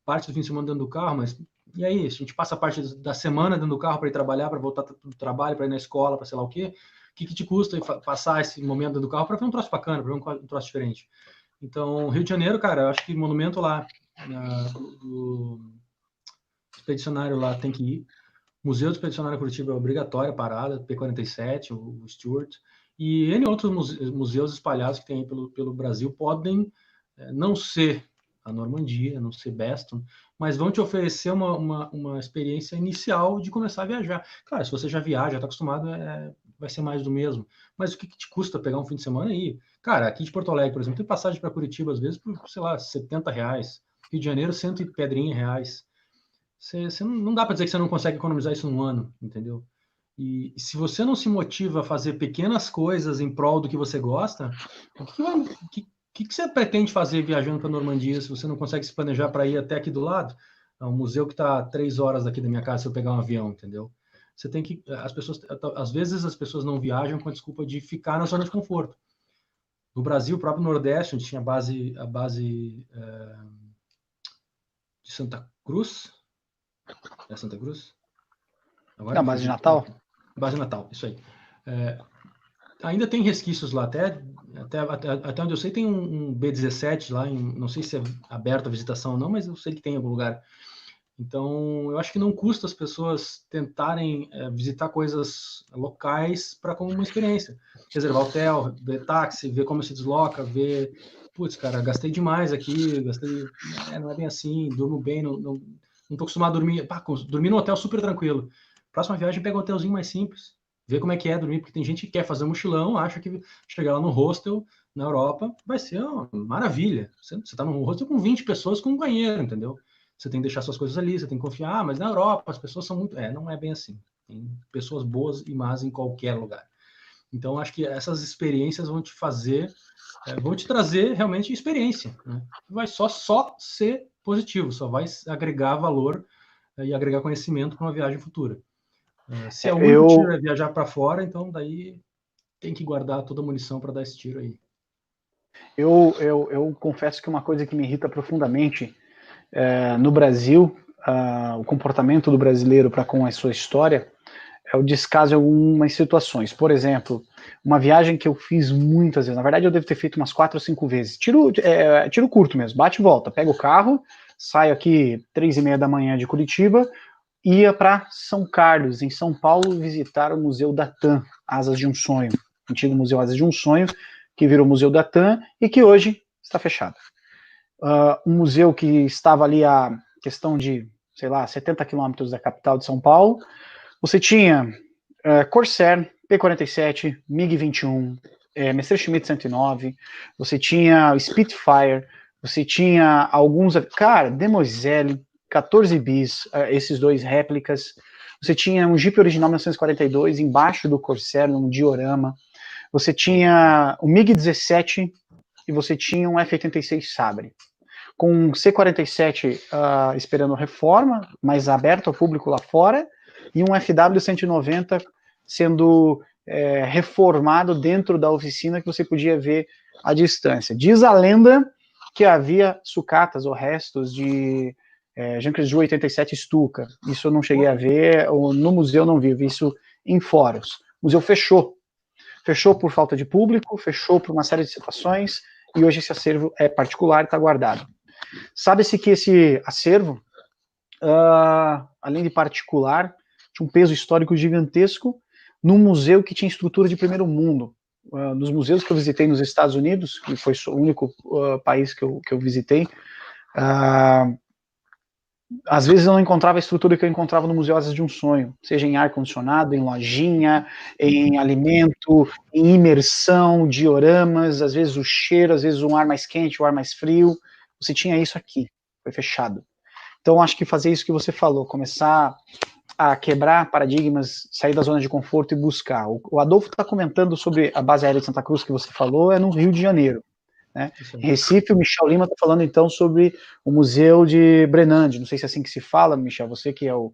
parte do fim de semana dentro do carro, mas e aí? A gente passa parte da semana dentro do carro para ir trabalhar, para voltar do trabalho, para ir na escola, para sei lá o quê. O que te custa passar esse momento dentro do carro para ver um troço bacana, para ver um troço diferente? Então, Rio de Janeiro, cara, eu acho que monumento lá, do expedicionário lá tem que ir. Museu do Expedicionário Curitiba é obrigatória, parada, P-47, o Stuart, e N outros museus espalhados que tem aí pelo Brasil podem não ser a Normandia, não ser Beston, mas vão te oferecer uma experiência inicial de começar a viajar. Claro, se você já viaja, já está acostumado, vai ser mais do mesmo. Mas o que te custa pegar um fim de semana aí? Cara, aqui de Porto Alegre, por exemplo, tem passagem para Curitiba, às vezes, por, sei lá, R$70. Rio de Janeiro, 100 e pedrinha reais. Você não dá para dizer que você não consegue economizar isso num ano, entendeu? E se você não se motiva a fazer pequenas coisas em prol do que você gosta, o que você pretende fazer viajando para a Normandia se você não consegue se planejar para ir até aqui do lado? É um museu que está 3 horas daqui da minha casa se eu pegar um avião, entendeu? Você tem que. Às vezes as pessoas não viajam com a desculpa de ficar na zona de conforto. No Brasil, o próprio Nordeste, onde tinha a base de Santa Cruz. É Santa Cruz? Agora Na base de Natal? Base Natal, isso aí. Ainda tem resquícios lá, até onde eu sei tem um B17 lá, não sei se é aberto a visitação ou não, mas eu sei que tem em algum lugar. Então, eu acho que não custa as pessoas tentarem visitar coisas locais para como uma experiência. Reservar hotel, ver táxi, ver como se desloca, ver... Putz, cara, gastei demais aqui, não é bem assim, durmo bem, não tô acostumado a dormir... dormir num hotel super tranquilo. Próxima viagem, pega um hotelzinho mais simples. Vê como é que é dormir, porque tem gente que quer fazer um mochilão, acha que chegar lá no hostel, na Europa, vai ser uma maravilha. Você tá num hostel com 20 pessoas com um banheiro, entendeu? Você tem que deixar suas coisas ali, você tem que confiar, mas na Europa as pessoas são muito... não é bem assim. Tem pessoas boas e más em qualquer lugar. Então, acho que essas experiências vão te vão te trazer realmente experiência, né? Vai só ser positivo, só vai agregar valor e agregar conhecimento para uma viagem futura. Se é o único tiro é viajar para fora, então daí tem que guardar toda a munição para dar esse tiro aí. Eu confesso que uma coisa que me irrita profundamente no Brasil, o comportamento do brasileiro para com a sua história, é o descaso em algumas situações. Por exemplo, uma viagem que eu fiz muitas vezes, na verdade eu devo ter feito umas 4 ou 5 vezes, tiro curto mesmo, bate e volta, pego o carro, saio aqui 3h30 da manhã de Curitiba, ia para São Carlos, em São Paulo, visitar o Museu da TAM, Asas de um Sonho, antigo Museu Asas de um Sonho, que virou Museu da TAM e que hoje está fechado. Um museu que estava ali a questão de, sei lá, 70 quilômetros da capital de São Paulo. Você tinha Corsair, P-47, MiG-21, Messerschmitt 109, você tinha Spitfire, você tinha alguns... Cara, Demoiselle, 14 bis, esses dois réplicas. Você tinha um Jeep original 1942 embaixo do Corsair, num diorama. Você tinha o MiG-17 e você tinha um F-86 Sabre. Com um C-47 esperando reforma, mas aberto ao público lá fora, e um FW-190 sendo reformado dentro da oficina que você podia ver à distância. Diz a lenda que havia sucatas ou restos de Junkers Ju 87 Stuka. Isso eu não cheguei a ver, ou no museu não vi isso em fóruns. O museu fechou. Fechou por falta de público, fechou por uma série de situações, e hoje esse acervo é particular e está guardado. Sabe-se que esse acervo, além de particular, tinha um peso histórico gigantesco num museu que tinha estrutura de primeiro mundo. Nos museus que eu visitei nos Estados Unidos, que foi o único país que eu visitei, Às vezes eu não encontrava a estrutura que eu encontrava no Museu Asas de um Sonho, seja em ar-condicionado, em lojinha, em alimento, em imersão, dioramas, às vezes o cheiro, às vezes um ar mais quente, um ar mais frio. Você tinha isso aqui, foi fechado. Então acho que fazer isso que você falou, começar a quebrar paradigmas, sair da zona de conforto e buscar. O Adolfo está comentando sobre a base aérea de Santa Cruz que você falou, é no Rio de Janeiro. Né? Em Recife, o Michel Lima está falando então sobre o Museu de Brenande, não sei se é assim que se fala, Michel, você que é o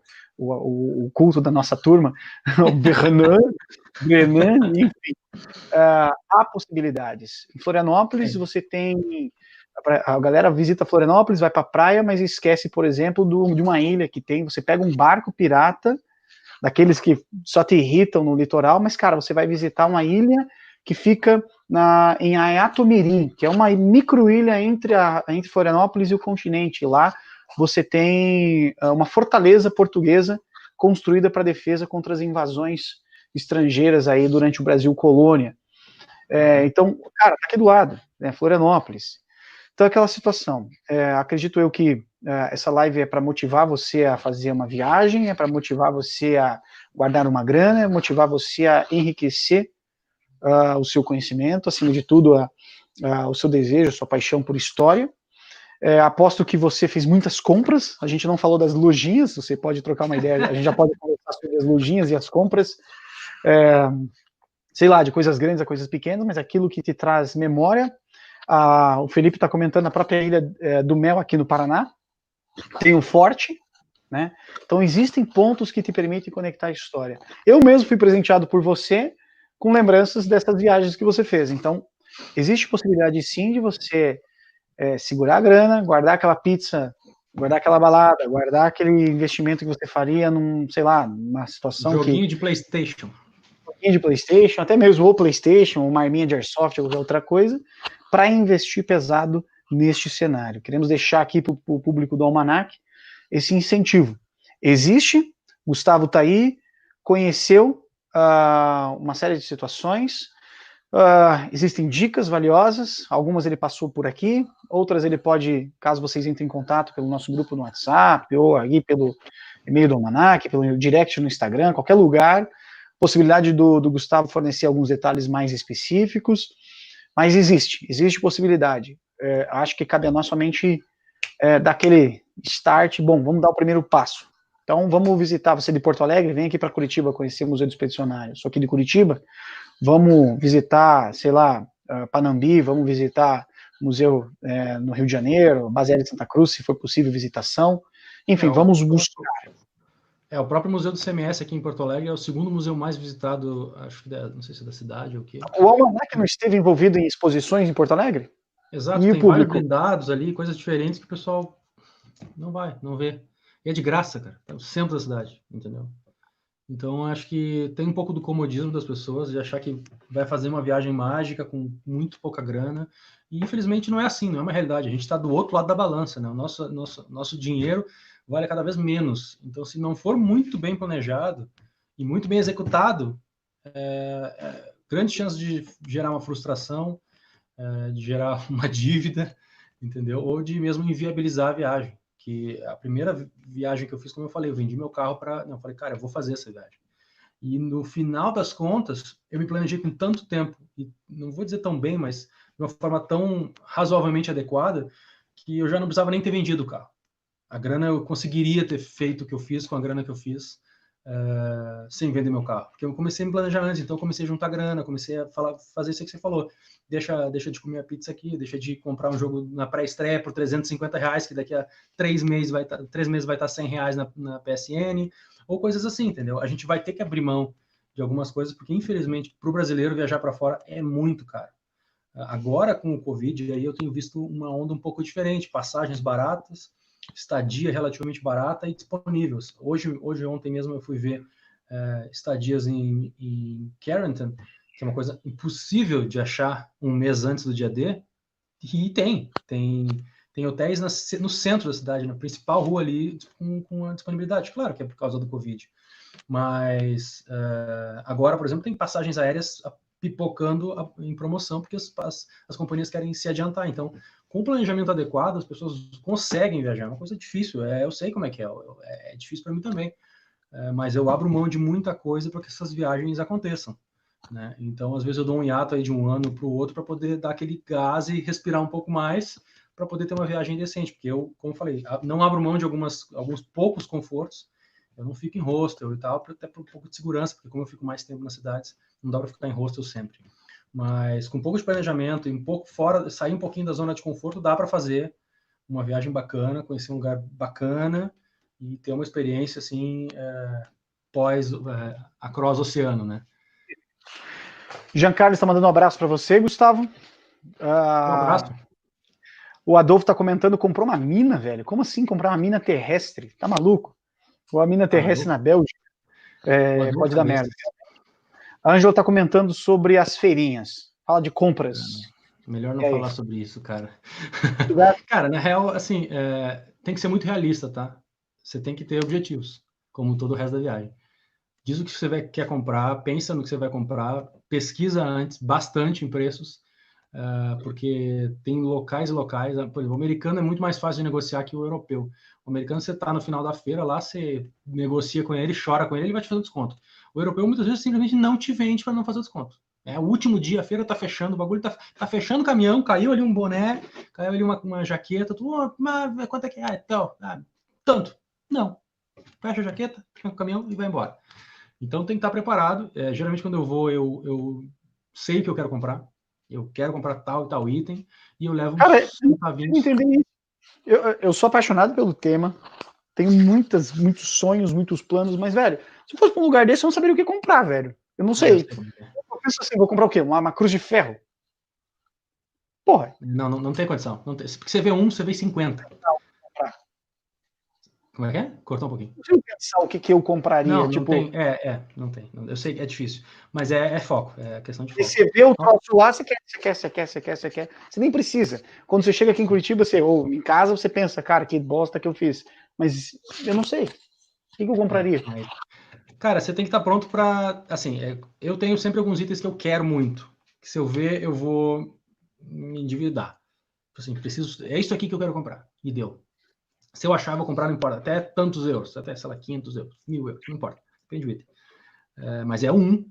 culto da nossa turma, o Brenande, enfim, há possibilidades. Em Florianópolis você tem, a galera visita Florianópolis, vai para a praia, mas esquece, por exemplo, de uma ilha que tem, você pega um barco pirata, daqueles que só te irritam no litoral, mas cara, você vai visitar uma ilha que fica em Ayatomirim, que é uma microilha entre Florianópolis e o continente. Lá você tem uma fortaleza portuguesa construída para defesa contra as invasões estrangeiras aí durante o Brasil colônia. Então, cara, tá aqui do lado, né, Florianópolis. Então, aquela situação. Acredito eu que essa live é para motivar você a fazer uma viagem, é para motivar você a guardar uma grana, é motivar você a enriquecer o seu conhecimento, acima de tudo, o seu desejo, a sua paixão por história. Aposto que você fez muitas compras, a gente não falou das lojinhas, você pode trocar uma ideia, a gente já pode conversar sobre as lojinhas e as compras, sei lá, de coisas grandes a coisas pequenas, mas aquilo que te traz memória. O Felipe está comentando a própria Ilha do Mel aqui no Paraná, tem um forte, né? Então existem pontos que te permitem conectar a história. Eu mesmo fui presenteado por você com lembranças dessas viagens que você fez. Então, existe possibilidade sim de você segurar a grana, guardar aquela pizza, guardar aquela balada, guardar aquele investimento que você faria sei lá, numa situação joguinho de PlayStation. Joguinho de PlayStation, até mesmo o PlayStation, uma arminha de Airsoft ou qualquer outra coisa, para investir pesado neste cenário. Queremos deixar aqui para o público do Almanac esse incentivo. Existe, Gustavo está aí, conheceu uma série de situações, existem dicas valiosas, algumas ele passou por aqui, outras ele pode, caso vocês entrem em contato pelo nosso grupo no WhatsApp, ou aí pelo e-mail do Almanac, pelo direct no Instagram, qualquer lugar, possibilidade do Gustavo fornecer alguns detalhes mais específicos, mas existe possibilidade. Acho que cabe a nós somente dar aquele start, bom, vamos dar o primeiro passo. Então, vamos visitar, você de Porto Alegre, vem aqui para Curitiba conhecer o Museu do Expedicionário. Sou aqui de Curitiba, vamos visitar, sei lá, Panambi, vamos visitar o museu no Rio de Janeiro, base aérea de Santa Cruz, se for possível visitação. Enfim, vamos buscar. O próprio Museu do CMS aqui em Porto Alegre é o segundo museu mais visitado, acho que não sei se é da cidade ou o quê. O Almanac não esteve envolvido em exposições em Porto Alegre? Exato, tem vários blindados ali, coisas diferentes que o pessoal não vê. E é de graça, cara, é o centro da cidade, entendeu? Então, acho que tem um pouco do comodismo das pessoas, de achar que vai fazer uma viagem mágica com muito pouca grana, e infelizmente não é assim, não é uma realidade. A gente está do outro lado da balança, né? O nosso dinheiro vale cada vez menos. Então, se não for muito bem planejado e muito bem executado, grande chance de gerar uma frustração, de gerar uma dívida, entendeu? Ou de mesmo inviabilizar a viagem. Que a primeira viagem que eu fiz, como eu falei, eu vendi meu carro eu falei, cara, eu vou fazer essa viagem. E no final das contas, eu me planejei com tanto tempo, e não vou dizer tão bem, mas de uma forma tão razoavelmente adequada, que eu já não precisava nem ter vendido o carro. A grana, eu conseguiria ter feito o que eu fiz com a grana que eu fiz, sem vender meu carro. Porque eu comecei a me planejar antes, então eu comecei a juntar grana, comecei a fazer isso que você falou. Deixa de comer a pizza aqui, deixa de comprar um jogo na pré-estreia por R$350, que daqui a 3 meses vai estar R$100 na PSN, ou coisas assim, entendeu? A gente vai ter que abrir mão de algumas coisas, porque infelizmente para o brasileiro viajar para fora é muito caro. Agora com o Covid, aí eu tenho visto uma onda um pouco diferente, passagens baratas, estadia relativamente barata e disponíveis. Ontem mesmo eu fui ver estadias em Carrington, que é uma coisa impossível de achar um mês antes do dia D, e tem hotéis no centro da cidade, na principal rua ali, com a disponibilidade. Claro que é por causa do Covid. Mas agora, por exemplo, tem passagens aéreas pipocando em promoção, porque as companhias querem se adiantar. Então, com o planejamento adequado, as pessoas conseguem viajar. É uma coisa difícil, eu sei como é que é difícil para mim também. Mas eu abro mão de muita coisa para que essas viagens aconteçam, né? Então, às vezes eu dou um hiato aí de um ano para o outro para poder dar aquele gás e respirar um pouco mais para poder ter uma viagem decente, porque eu, como falei, não abro mão de alguns poucos confortos. Eu não fico em hostel e tal, até por um pouco de segurança, porque como eu fico mais tempo nas cidades, não dá para ficar em hostel sempre. Mas com um pouco de planejamento e um pouco fora, sair um pouquinho da zona de conforto, dá para fazer uma viagem bacana, conhecer um lugar bacana e ter uma experiência assim pós across oceano, né? Giancarlo está mandando um abraço para você, Gustavo. Um abraço. O Adolfo está comentando, comprou uma mina, velho. Como assim comprar uma mina terrestre? Tá maluco? Ou a mina terrestre na Bélgica? Pode dar merda. A Ângela está comentando sobre as feirinhas. Fala de compras. Melhor não falar sobre isso, cara. Exato. Cara, na real, assim, tem que ser muito realista, tá? Você tem que ter objetivos, como todo o resto da viagem. Diz o que você quer comprar, pensa no que você vai comprar, pesquisa antes, bastante em preços, porque tem locais e locais. Por exemplo, o americano é muito mais fácil de negociar que o europeu. O americano, você está no final da feira lá, você negocia com ele, chora com ele vai te fazer desconto. O europeu, muitas vezes, simplesmente não te vende para não fazer desconto. O último dia, a feira tá fechando, o bagulho tá fechando o caminhão, caiu ali um boné, caiu ali uma jaqueta, tudo, mas quanto é que é? Então, tanto. Não. Fecha a jaqueta, fecha o caminhão e vai embora. Então tem que estar preparado. Geralmente quando eu vou, eu sei o que eu quero comprar. Eu quero comprar tal e tal item e eu levo uns centavinhos. Eu sou apaixonado pelo tema. Tenho muitos sonhos, muitos planos, mas, velho, se eu fosse pra um lugar desse, eu não saberia o que comprar, velho. Eu não sei. Eu penso assim, vou comprar o quê? Uma cruz de ferro? Porra. Não tem condição. Não tem. Porque você vê você vê 50. Não. Como é que é? Cortou um pouquinho. Não sei pensar o que eu compraria. Não, tipo... tem. Não tem. Eu sei que é difícil. Mas é foco. É questão de foco. E você vê o troço lá, você quer. Você nem precisa. Quando você chega aqui em Curitiba, ou em casa, você pensa, cara, que bosta que eu fiz. Mas eu não sei. O que eu compraria? Cara, você tem que estar pronto para... Assim, eu tenho sempre alguns itens que eu quero muito. Que se eu ver, eu vou me endividar. Assim, preciso... É isso aqui que eu quero comprar. E deu. Se eu achar, vou comprar, não importa. Até tantos euros. Até, sei lá, 500 euros, 1.000 euros. Não importa. Depende do item. Mas é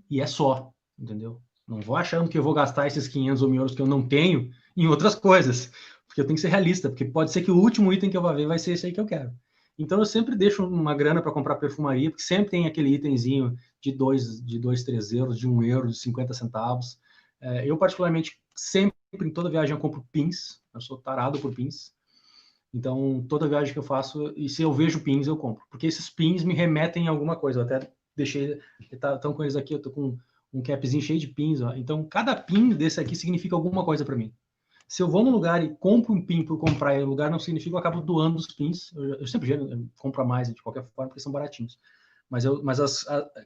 e é só. Entendeu? Não vou achando que eu vou gastar esses 500 ou 1.000 euros que eu não tenho em outras coisas. Porque eu tenho que ser realista. Porque pode ser que o último item que eu vou ver vai ser esse aí que eu quero. Então eu sempre deixo uma grana para comprar perfumaria, porque sempre tem aquele itemzinho de 2, 3 euros, de 1 euro, de 50 centavos. Eu, particularmente, sempre, em toda viagem, eu compro pins. Eu sou tarado por pins. Então, toda viagem que eu faço, e se eu vejo pins, eu compro. Porque esses pins me remetem a alguma coisa. Eu até deixei... Estão com eles aqui, eu tô com um capzinho cheio de pins. Ó. Então, cada pin desse aqui significa alguma coisa para mim. Se eu vou num lugar e compro um pin por comprar e o lugar não significa, eu acabo doando os pins. Eu sempre compro a mais de qualquer forma, porque são baratinhos. Mas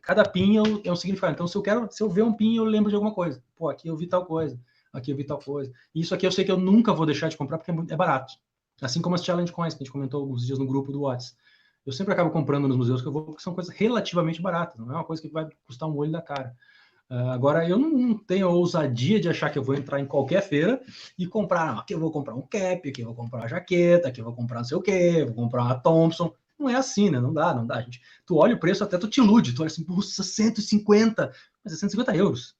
cada pin é um significado. Então, se eu ver um pin, eu lembro de alguma coisa. Pô, aqui eu vi tal coisa. Aqui eu vi tal coisa. E isso aqui eu sei que eu nunca vou deixar de comprar, porque é barato. Assim como as Challenge Coins, que a gente comentou alguns dias no grupo do WhatsApp. Eu sempre acabo comprando nos museus que eu vou, porque são coisas relativamente baratas. Não é uma coisa que vai custar um olho da cara. Agora, eu não tenho a ousadia de achar que eu vou entrar em qualquer feira e comprar, aqui eu vou comprar um cap, aqui eu vou comprar uma jaqueta, aqui eu vou comprar não sei o quê, vou comprar uma Thompson. Não é assim, né? Não dá. Gente. Tu olha o preço, até tu te ilude. Tu olha assim, puxa, 150. Mas é 150 euros.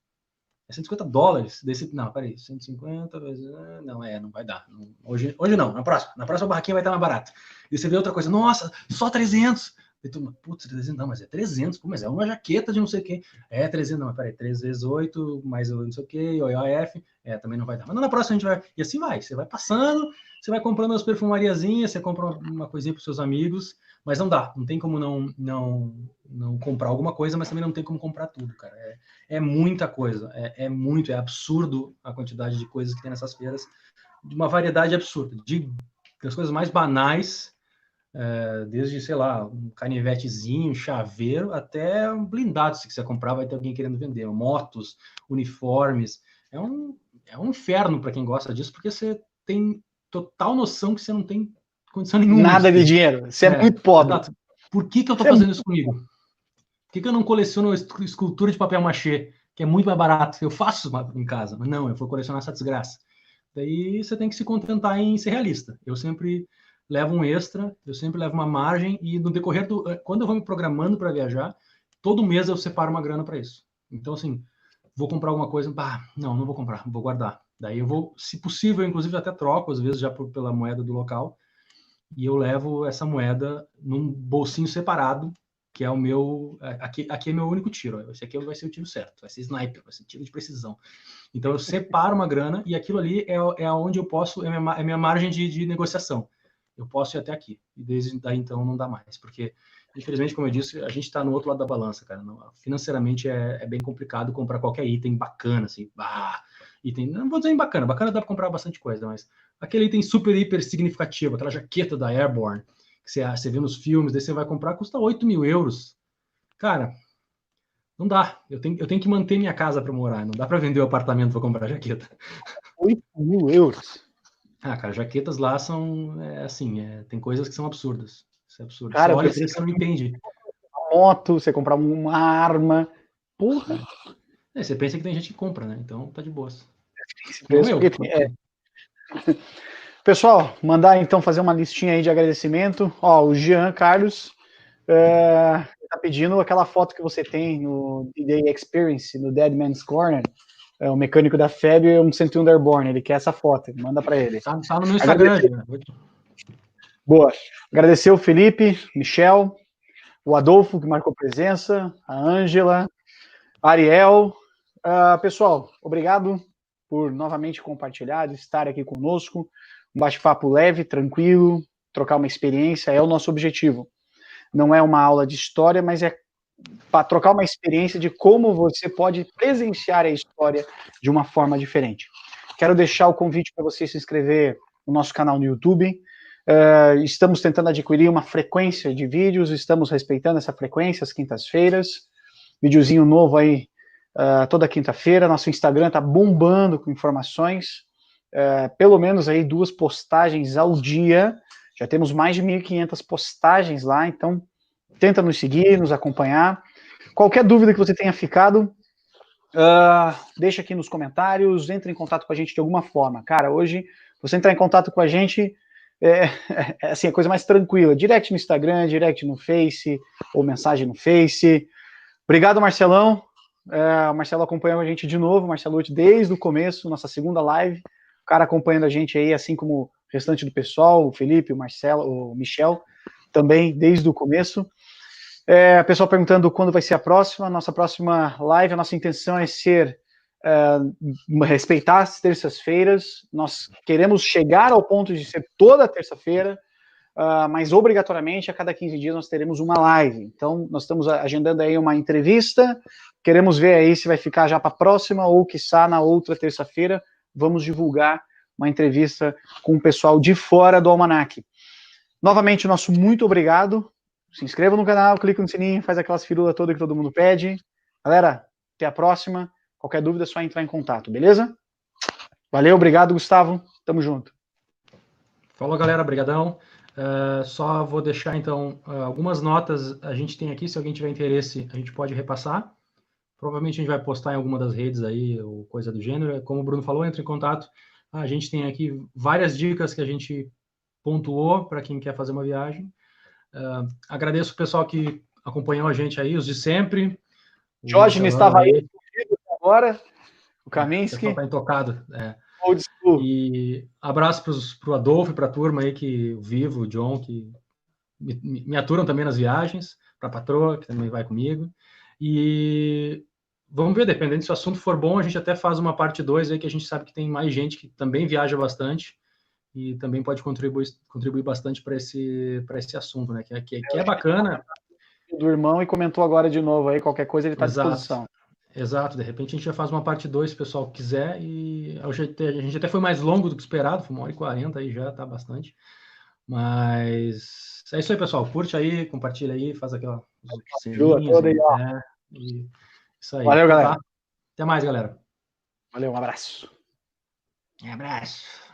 É 150 dólares. Não, peraí, 150 vezes... não vai dar. Hoje não, na próxima barraquinha vai estar mais barato. E você vê outra coisa, nossa, só 300. E tu, putz, 300, não, mas é 300, pô, mas é uma jaqueta de não sei o quê. 300, não, peraí, 3 vezes 8, mais não sei o quê, OIF, também não vai dar. Mas na próxima a gente vai, e assim vai, você vai passando, você vai comprando as perfumariazinhas, você compra uma coisinha para os seus amigos, mas não dá, não tem como não comprar alguma coisa, mas também não tem como comprar tudo, cara. É muita coisa, é absurdo a quantidade de coisas que tem nessas feiras, de uma variedade absurda, das coisas mais banais, desde, sei lá, um canivetezinho, chaveiro, até um blindado, se quiser comprar, vai ter alguém querendo vender, motos, uniformes, é um inferno para quem gosta disso, porque você tem total noção que você não tem condição nenhuma. Nada de dinheiro, você é muito pobre. Exato. Por que eu tô fazendo isso comigo? Por que eu não coleciono escultura de papel machê, que é muito mais barato? Eu faço em casa, mas não, eu vou colecionar essa desgraça. Daí você tem que se contentar em ser realista. Eu sempre levo um extra, eu sempre levo uma margem, e no decorrer do... Quando eu vou me programando para viajar, todo mês eu separo uma grana para isso. Então, assim, vou comprar alguma coisa, não vou comprar, vou guardar. Daí eu vou, se possível, inclusive até troco, às vezes já pela moeda do local, e eu levo essa moeda num bolsinho separado, que é o meu... Aqui é meu único tiro. Esse aqui vai ser o tiro certo, vai ser sniper, vai ser tiro de precisão. Então eu separo uma grana, e aquilo ali é onde eu posso, é a minha margem de negociação. Eu posso ir até aqui, e desde daí então não dá mais, porque infelizmente, como eu disse, a gente está no outro lado da balança, cara. Financeiramente é bem complicado comprar qualquer item bacana, assim, item, não vou dizer bacana dá para comprar bastante coisa, mas aquele item super, hiper significativo, aquela jaqueta da Airborne, que você vê nos filmes, daí você vai comprar, custa 8 mil euros. Cara, não dá. Eu tenho que manter minha casa para morar, não dá para vender o apartamento para comprar jaqueta. 8 mil euros? Cara, jaquetas lá são, tem coisas que são absurdas. Isso é absurdo. Cara, você olha o preço, você não entende. Uma moto, você comprar uma arma. Porra! Você pensa que tem gente que compra, né? Então tá de boas. Não eu. Pessoal, mandar então fazer uma listinha aí de agradecimento. Ó, o Jean Carlos tá pedindo aquela foto que você tem no D-Day Experience, no Dead Man's Corner. O mecânico da FEB e um 101 da Airborne. Ele quer essa foto, manda para ele. Tá no meu Instagram, Jean. Boa. Agradecer o Felipe, Michel, o Adolfo, que marcou presença, a Ângela, Ariel. Pessoal, obrigado por novamente compartilhar, estar aqui conosco. Um bate-papo leve, tranquilo, trocar uma experiência é o nosso objetivo. Não é uma aula de história, mas é para trocar uma experiência de como você pode presenciar a história de uma forma diferente. Quero deixar o convite para você se inscrever no nosso canal no YouTube. Estamos tentando adquirir uma frequência de vídeos, estamos respeitando essa frequência às quintas-feiras. Videozinho novo aí toda quinta-feira. Nosso Instagram está bombando com informações. Pelo menos aí 2 postagens ao dia. Já temos mais de 1.500 postagens lá, então tenta nos seguir, nos acompanhar. Qualquer dúvida que você tenha ficado, deixa aqui nos comentários, entre em contato com a gente de alguma forma. Cara, hoje, você entrar em contato com a gente assim, a coisa mais tranquila. Direct no Instagram, direct no Face, ou mensagem no Face. Obrigado, Marcelão. O Marcelo acompanhou a gente de novo, Marcelo, desde o começo, nossa segunda live. O cara acompanhando a gente aí, assim como o restante do pessoal, o Felipe, o Marcelo, o Michel, também desde o começo. Pessoal perguntando quando vai ser a próxima. Nossa próxima live, a nossa intenção é respeitar as terças-feiras. Nós queremos chegar ao ponto de ser toda terça-feira, mas obrigatoriamente a cada 15 dias nós teremos uma live. Então, nós estamos agendando aí uma entrevista. Queremos ver aí se vai ficar já para a próxima ou, quiçá, na outra terça-feira. Vamos divulgar uma entrevista com o pessoal de fora do Almanac. Novamente, nosso muito obrigado. Se inscreva no canal, clica no sininho, faz aquelas firulas todas que todo mundo pede. Galera, até a próxima. Qualquer dúvida é só entrar em contato, beleza? Valeu, obrigado, Gustavo. Tamo junto. Falou, galera, brigadão. Só vou deixar, então, algumas notas a gente tem aqui. Se alguém tiver interesse, a gente pode repassar. Provavelmente a gente vai postar em alguma das redes aí, ou coisa do gênero. Como o Bruno falou, entre em contato. A gente tem aqui várias dicas que a gente pontuou para quem quer fazer uma viagem. Agradeço o pessoal que acompanhou a gente aí, os de sempre. Jorge não estava aí agora, o Kaminski. O pessoal está intocado. E abraço para o Adolfo e para a turma aí, o Vivo, o John, que me aturam também nas viagens, para a patroa, que também vai comigo. E vamos ver, dependendo se o assunto for bom, a gente até faz uma parte 2 aí, que a gente sabe que tem mais gente que também viaja bastante e também pode contribuir bastante para esse assunto, né? Que é bacana. Do irmão e comentou agora de novo aí, qualquer coisa ele está à disposição. Exato, de repente a gente já faz uma parte 2 se o pessoal quiser, e a gente até foi mais longo do que esperado, foi 1h40 aí já, tá bastante. Mas é isso aí, pessoal. Curte aí, compartilha aí, faz aquela sininhas toda aí, ó. E isso aí. Valeu, galera. Até mais, galera. Valeu, um abraço. Um abraço.